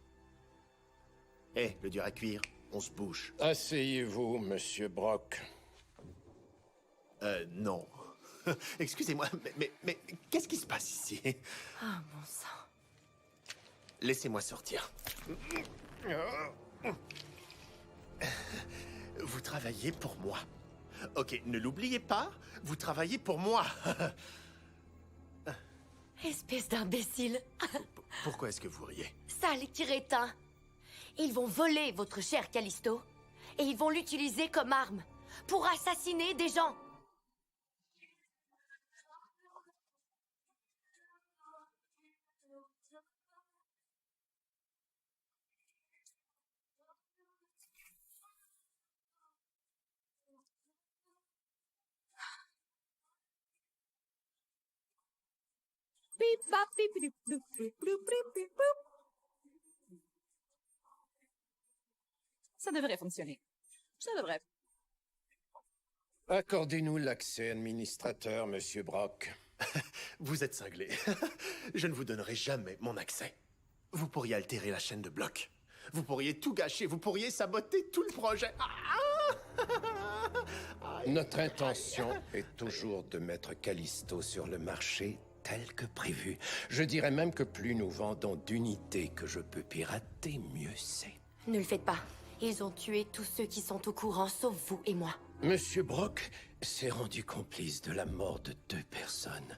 Hé, le dur à cuire, on se bouge. Asseyez-vous, monsieur Brock. Non. Excusez-moi, mais qu'est-ce qui se passe ici? Ah, mon sang. Laissez-moi sortir. Vous travaillez pour moi. Ok, ne l'oubliez pas, vous travaillez pour moi. Espèce d'imbécile. Pourquoi est-ce que vous riez? Sale crétin. Ils vont voler votre cher Callisto et ils vont l'utiliser comme arme pour assassiner des gens. Ça devrait fonctionner. Ça devrait. Accordez-nous l'accès administrateur, monsieur Brock. Vous êtes cinglé. Je ne vous donnerai jamais mon accès. Vous pourriez altérer la chaîne de blocs. Vous pourriez tout gâcher. Vous pourriez saboter tout le projet. Notre intention est toujours de mettre Callisto sur le marché tel que prévu. Je dirais même que plus nous vendons d'unités que je peux pirater, mieux c'est. Ne le faites pas. Ils ont tué tous ceux qui sont au courant, sauf vous et moi. Monsieur Brock s'est rendu complice de la mort de 2 personnes.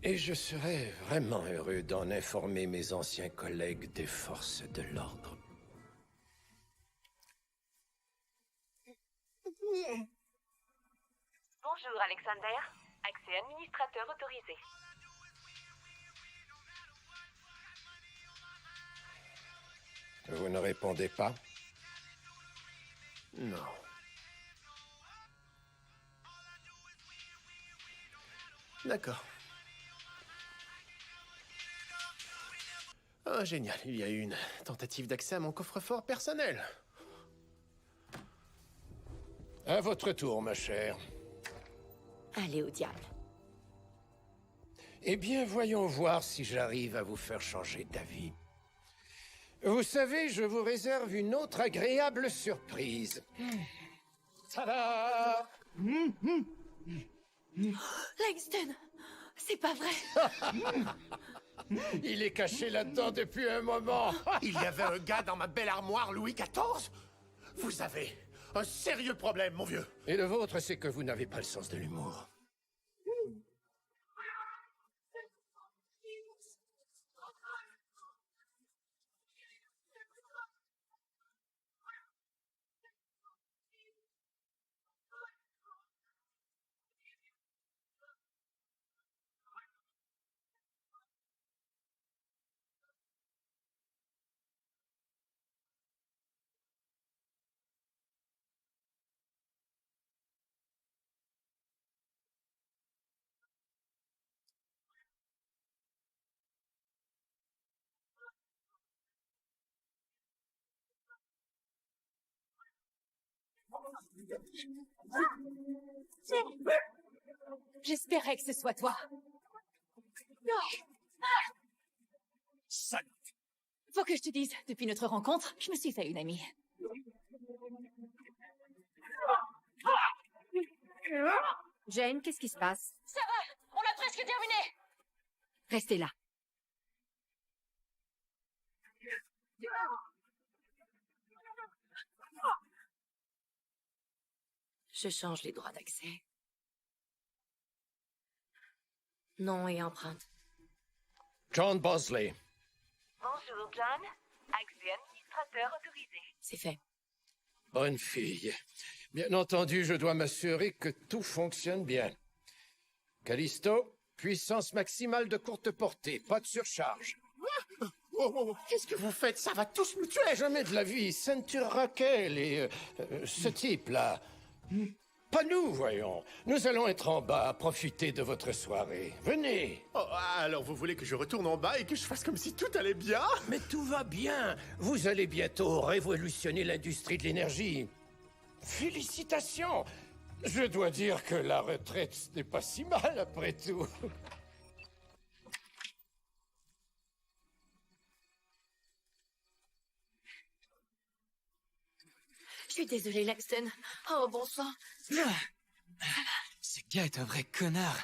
Et je serais vraiment heureux d'en informer mes anciens collègues des forces de l'ordre. Bonjour, Alexander. Accès administrateur autorisé. Vous ne répondez pas? Non. D'accord. Ah, génial. Il y a eu une tentative d'accès à mon coffre-fort personnel. À votre tour, ma chère. Allez au diable. Eh bien, voyons voir si j'arrive à vous faire changer d'avis. Vous savez, je vous réserve une autre agréable surprise. Tada! Langston, c'est pas vrai. Il est caché là-dedans depuis un moment. Il y avait un gars dans ma belle armoire Louis XIV? Vous avez un sérieux problème, mon vieux. Et le vôtre, c'est que vous n'avez pas le sens de l'humour. J'espérais que ce soit toi. Salope. Faut que je te dise, depuis notre rencontre, je me suis fait une amie. Jane, qu'est-ce qui se passe? Ça va, on a presque terminé. Restez là. Je change les droits d'accès. Nom et empreinte. John Bosley. Bonjour, John. Accès administrateur autorisé. C'est fait. Bonne fille. Bien entendu, je dois m'assurer que tout fonctionne bien. Callisto, puissance maximale de courte portée, pas de surcharge. Qu'est-ce que vous faites? Ça va tous me tuer. Jamais de la vie, ceinture Raquel et ce type-là. Pas nous, voyons. Nous allons être en bas, profiter de votre soirée. Venez. Oh, alors vous voulez que je retourne en bas et que je fasse comme si tout allait bien? Mais tout va bien. Vous allez bientôt révolutionner l'industrie de l'énergie. Félicitations. Je dois dire que la retraite, ce n'est pas si mal après tout. Je suis désolée, Langston. Oh, bon sang. Ce gars est un vrai connard.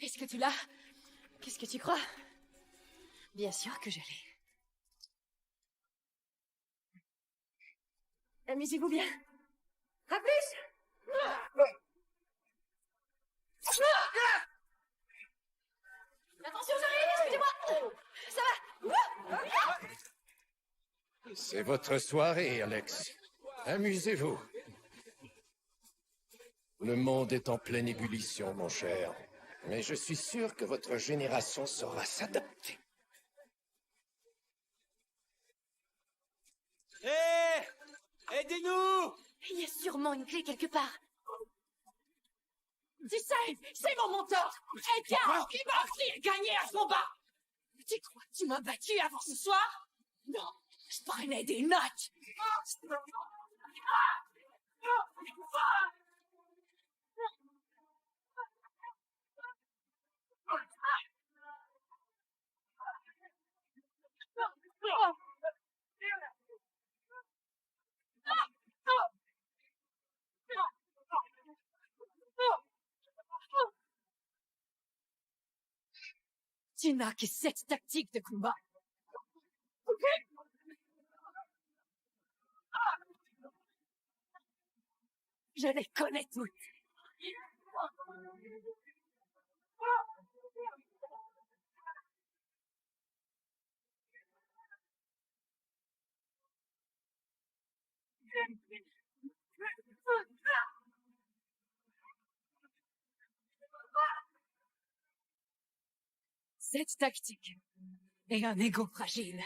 Est-ce que tu l'as? Qu'est-ce que tu crois? Bien sûr que je l'ai. Amusez-vous bien. À plus! Attention, j'arrive, excusez-moi! Ça va? C'est votre soirée, Alex. Amusez-vous. Le monde est en pleine ébullition, mon cher. Mais je suis sûr que votre génération saura s'adapter. Hé! Aidez-nous! Il y a sûrement une clé quelque part. Tu sais, c'est mon mentor. Edgar, il m'a appris à gagner à son bar. Tu crois que tu m'as battu avant ce soir? Non, je prenais des notes. Tu n'as que 7 tactiques de combat. Ok? Je les connais toutes. Cette tactique et un ego fragile.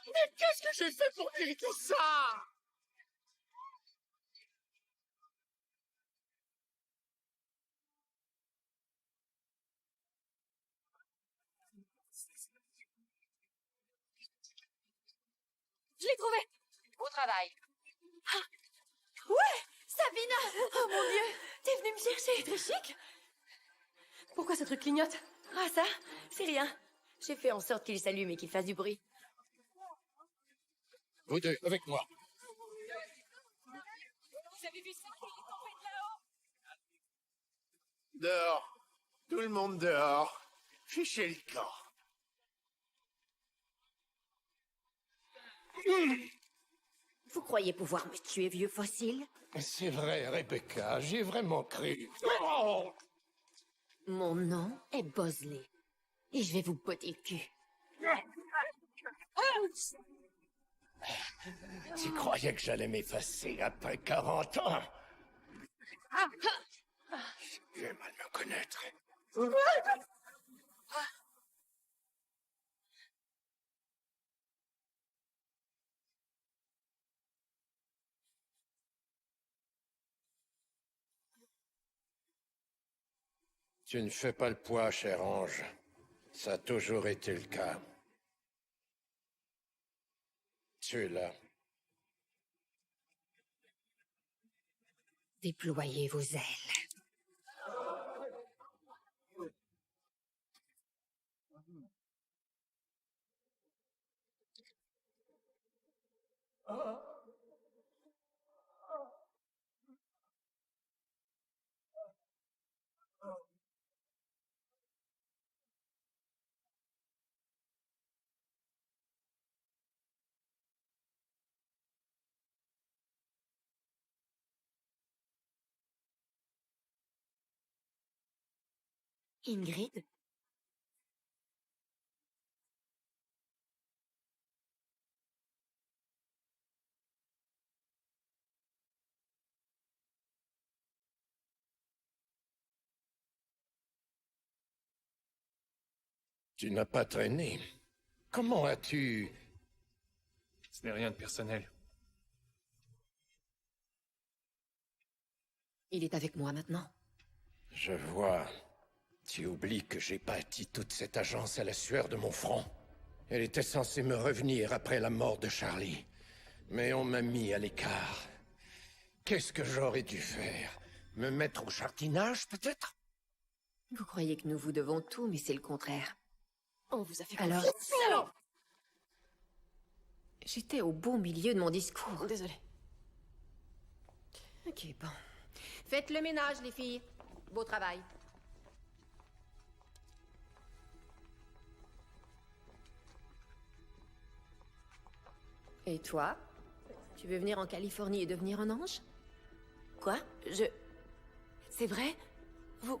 Mais qu'est-ce que j'ai fait pour mériter ça? Je l'ai trouvé! Au travail. Ouais! Sabina! Oh mon Dieu! T'es venue me chercher! Très chic! Pourquoi ce truc clignote? Ah ça? C'est rien. J'ai fait en sorte qu'il s'allume et qu'il fasse du bruit. Vous deux, avec moi. Vous avez vu ça? Il est tombé de là-haut! Dehors. Tout le monde dehors. Fichez le camp. Vous croyez pouvoir me tuer, vieux fossile? C'est vrai, Rebecca, j'y ai vraiment cru. Oh! Mon nom est Bosley. Et je vais vous botter le cul. Tu croyais que j'allais m'effacer après 40 ans? J'ai mal me connaître. Tu ne fais pas le poids, cher ange. Ça a toujours été le cas. Tu es là. Déployez vos ailes. Ingrid? Tu n'as pas traîné. Comment as-tu... Ce n'est rien de personnel. Il est avec moi maintenant. Je vois. Tu oublies que j'ai bâti toute cette agence à la sueur de mon front. Elle était censée me revenir après la mort de Charlie. Mais on m'a mis à l'écart. Qu'est-ce que j'aurais dû faire? Me mettre au jardinage, peut-être? Vous croyez que nous vous devons tout, mais c'est le contraire. On vous a fait Alors... confiance. J'étais au beau milieu de mon discours. Désolée. Ok, bon. Faites le ménage, les filles. Beau travail. Et toi? Tu veux venir en Californie et devenir un ange? Quoi? C'est vrai? Vous...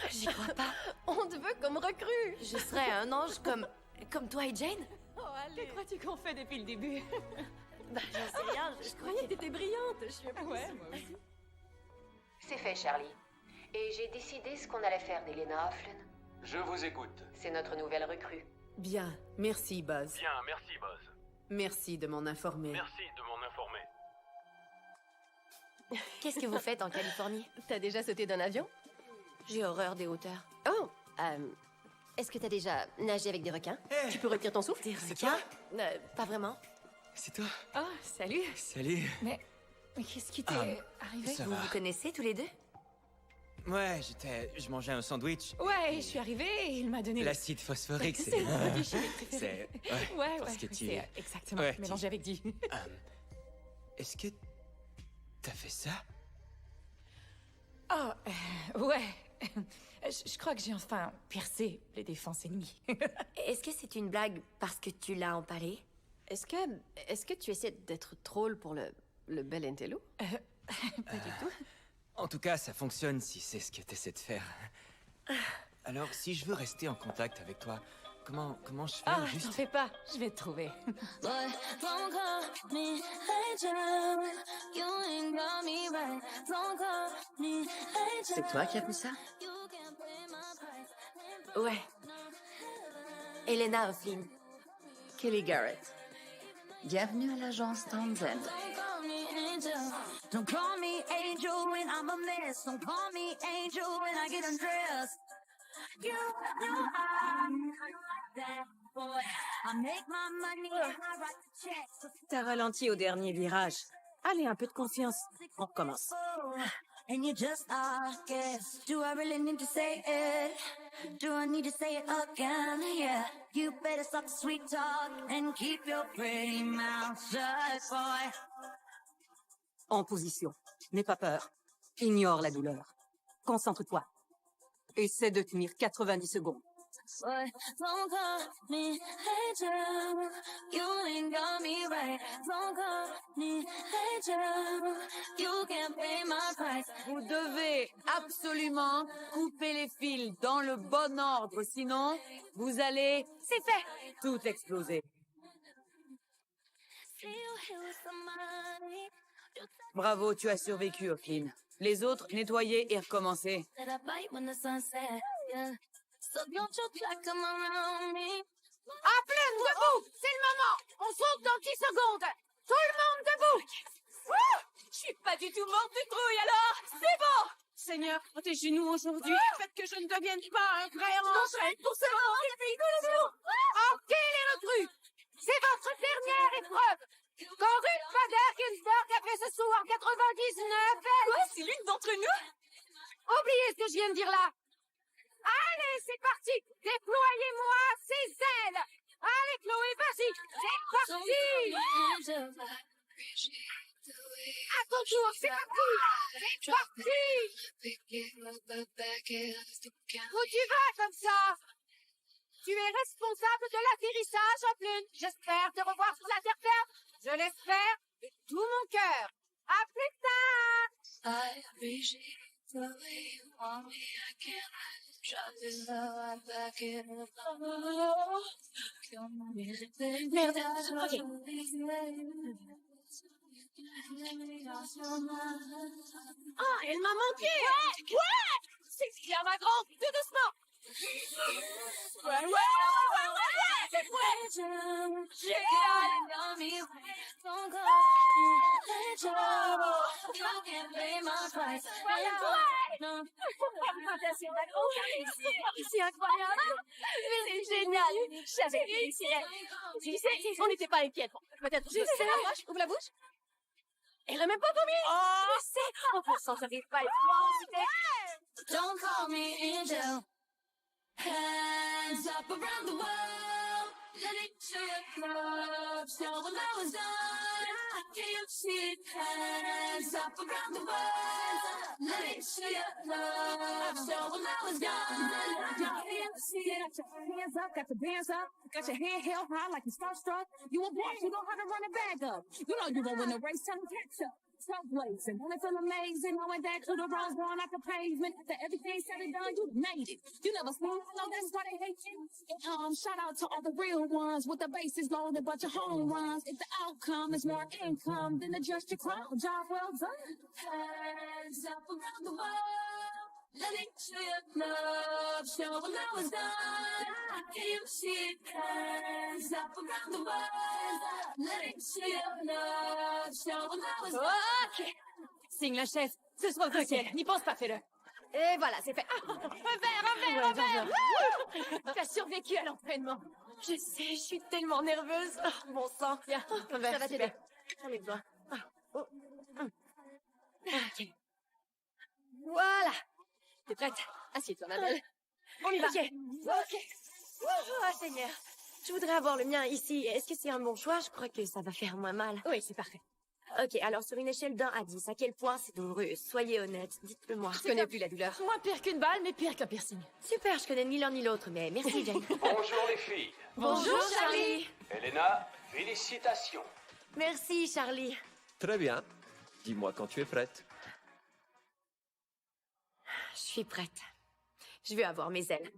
J'y crois pas. On te veut comme recrue. Je serais un ange comme toi et Jane? Oh, allez! Que crois-tu qu'on fait depuis le début? Bah, j'en sais rien. Je croyais que t'étais brillante. Je suis impressionnée. Ouais, moi aussi. C'est fait, Charlie. Et j'ai décidé ce qu'on allait faire d'Elena Offlen. Je vous écoute. C'est notre nouvelle recrue. Bien, merci Buzz. Bien, merci, Buzz. Merci de m'en informer. Merci de m'en informer. Qu'est-ce que vous faites en Californie? T'as déjà sauté d'un avion? J'ai horreur des hauteurs. Oh, est-ce que t'as déjà nagé avec des requins? Tu peux retenir ton souffle? Des requins? Pas vraiment. C'est toi? Oh, salut! Salut. Mais qu'est-ce qui t'est arrivé? ça Vous va. vous connaissez tous les deux? Ouais, je mangeais un sandwich. Ouais, je suis arrivée et il m'a donné... L'acide phosphorique, C'est le produit chimique préféré. C'est... Ouais, parce que tu... c'est exactement Ouais, mélangé avec du... Est-ce que t'as fait ça? Oh, ouais. Je crois que j'ai enfin percé les défenses ennemies. Est-ce que c'est une blague parce que tu l'as empalé? Est-ce que tu essaies d'être drôle pour le bel intello? Pas du tout. En tout cas, ça fonctionne si c'est ce que t'essaies de faire. Alors, si je veux rester en contact avec toi, comment je fais Ah, juste... t'en fais pas, je vais te trouver. Boy, don't call me angel. You ain't got me right. Don't call me angel. C'est toi qui as fait ça? Ouais. Elena O'Flynn. Kelly Garrett. Bienvenue à l'agence Townsend. Don't call me angel. Don't call me angel when I'm a mess. Don't call me angel when I get undressed. You I'm like that, boy. I make my money and I write the checks. T'as ralenti au dernier virage. Allez, un peu de confiance. On recommence. And you just guess. Do I really need to say it? Do I need to say it again? Yeah. You better stop the sweet talk and keep your pretty mouth shut, boy. En position. N'aie pas peur. Ignore la douleur. Concentre-toi. Essaie de tenir 90 secondes. Boy, don't call me angel. You ain't got me right. Don't call me angel. You can't pay my price. Vous devez absolument couper les fils dans le bon ordre, sinon vous allez... C'est fait! Tout exploser. Bravo, tu as survécu, O'Flynn. Les autres, nettoyer et recommencer. That I bite when the sun sets, yeah. So don't you try come around me. O'Flynn, debout! C'est le moment! On saute dans 10 secondes! Tout le monde debout! Je suis pas du tout morte de trouille, alors c'est bon! Seigneur, protégez-nous aujourd'hui. Faites que je ne devienne pas un vrai ange. Pour ce moment, Ok, les recrues! C'est votre dernière épreuve! Quand Ruth Bader Ginsburg a fait ce saut en 99, Quoi? C'est l'une d'entre nous? oubliez ce que je viens de dire là! Allez, c'est parti! Déployez-moi ces ailes! Allez, Chloé, vas-y! C'est parti! À ton tour, c'est parti! C'est parti! Où tu vas comme ça? Tu es responsable de l'atterrissage, O'Flynn. J'espère te revoir sur la terre. Je l'espère de tout mon cœur. À plus tard! I appreciate the way you want me. I can't drop this love right back in the Merde, ok. Ah, elle m'a manqué! Ouais! C'est bien, ma grande! Tout doucement! Ouais! C'est vrai! J'ai C'est incroyable! C'est génial! J'avais réussi! Tu sais, on n'était pas inquiètes. Peut-être je sais. Ouvre la bouche. Elle a même pas vomi! Oh! Je sais! En pensant, j'arrive pas à être... Don't call me angel. Hands up around the world. Let me show your love. So when I was done, I can't see it. Hands up around the world. Let me show your love. So when I was done, I can't see it. Got your hands up, got your bands up, got your head held high like you're starstruck. You a boss, you know how to run it back up. You know you gon' win the race, tell them catch up. Blazing. Wanna feel amazing, knowing that to the roads going off the pavement. After everything said and done, you made it. You never smile, I know that's why they hate you. And, shout out to all the real ones with the bases loaded, but your home runs. If the outcome is more income, then adjust your crown. Job well done. Hands up around the world. Let me show your love. So when I was done, I can't see it. Hands up around the world. Let me show your love. So when I was done. Ok! Signe la chef. Ce sera ok. N'y pense pas, fais-le. Et voilà, c'est fait. Ah, un verre! Wouh! T'as survécu à l'entraînement. Je sais, je suis tellement nerveuse. Oh, bon sang. Tiens, un verre, ça va t'aider. J'en ai besoin. Ok. Voilà. T'es prête? Assieds-toi, ma belle. On y va. Ok. Oh, Seigneur. Je voudrais avoir le mien ici. Est-ce que c'est un bon choix? Je crois que ça va faire moins mal. Oui, c'est parfait. Ok, alors sur une échelle d'1 à 10, à quel point c'est douloureux? Soyez honnête, dites-le moi. Je connais plus la douleur. Moins pire qu'une balle, mais pire qu'un piercing. Super, je connais ni l'un ni l'autre, mais merci, Jane. Bonjour les filles. Bonjour, Charlie. Elena, félicitations. Merci, Charlie. Très bien. Dis-moi quand tu es prête. Je suis prête. Je veux avoir mes ailes.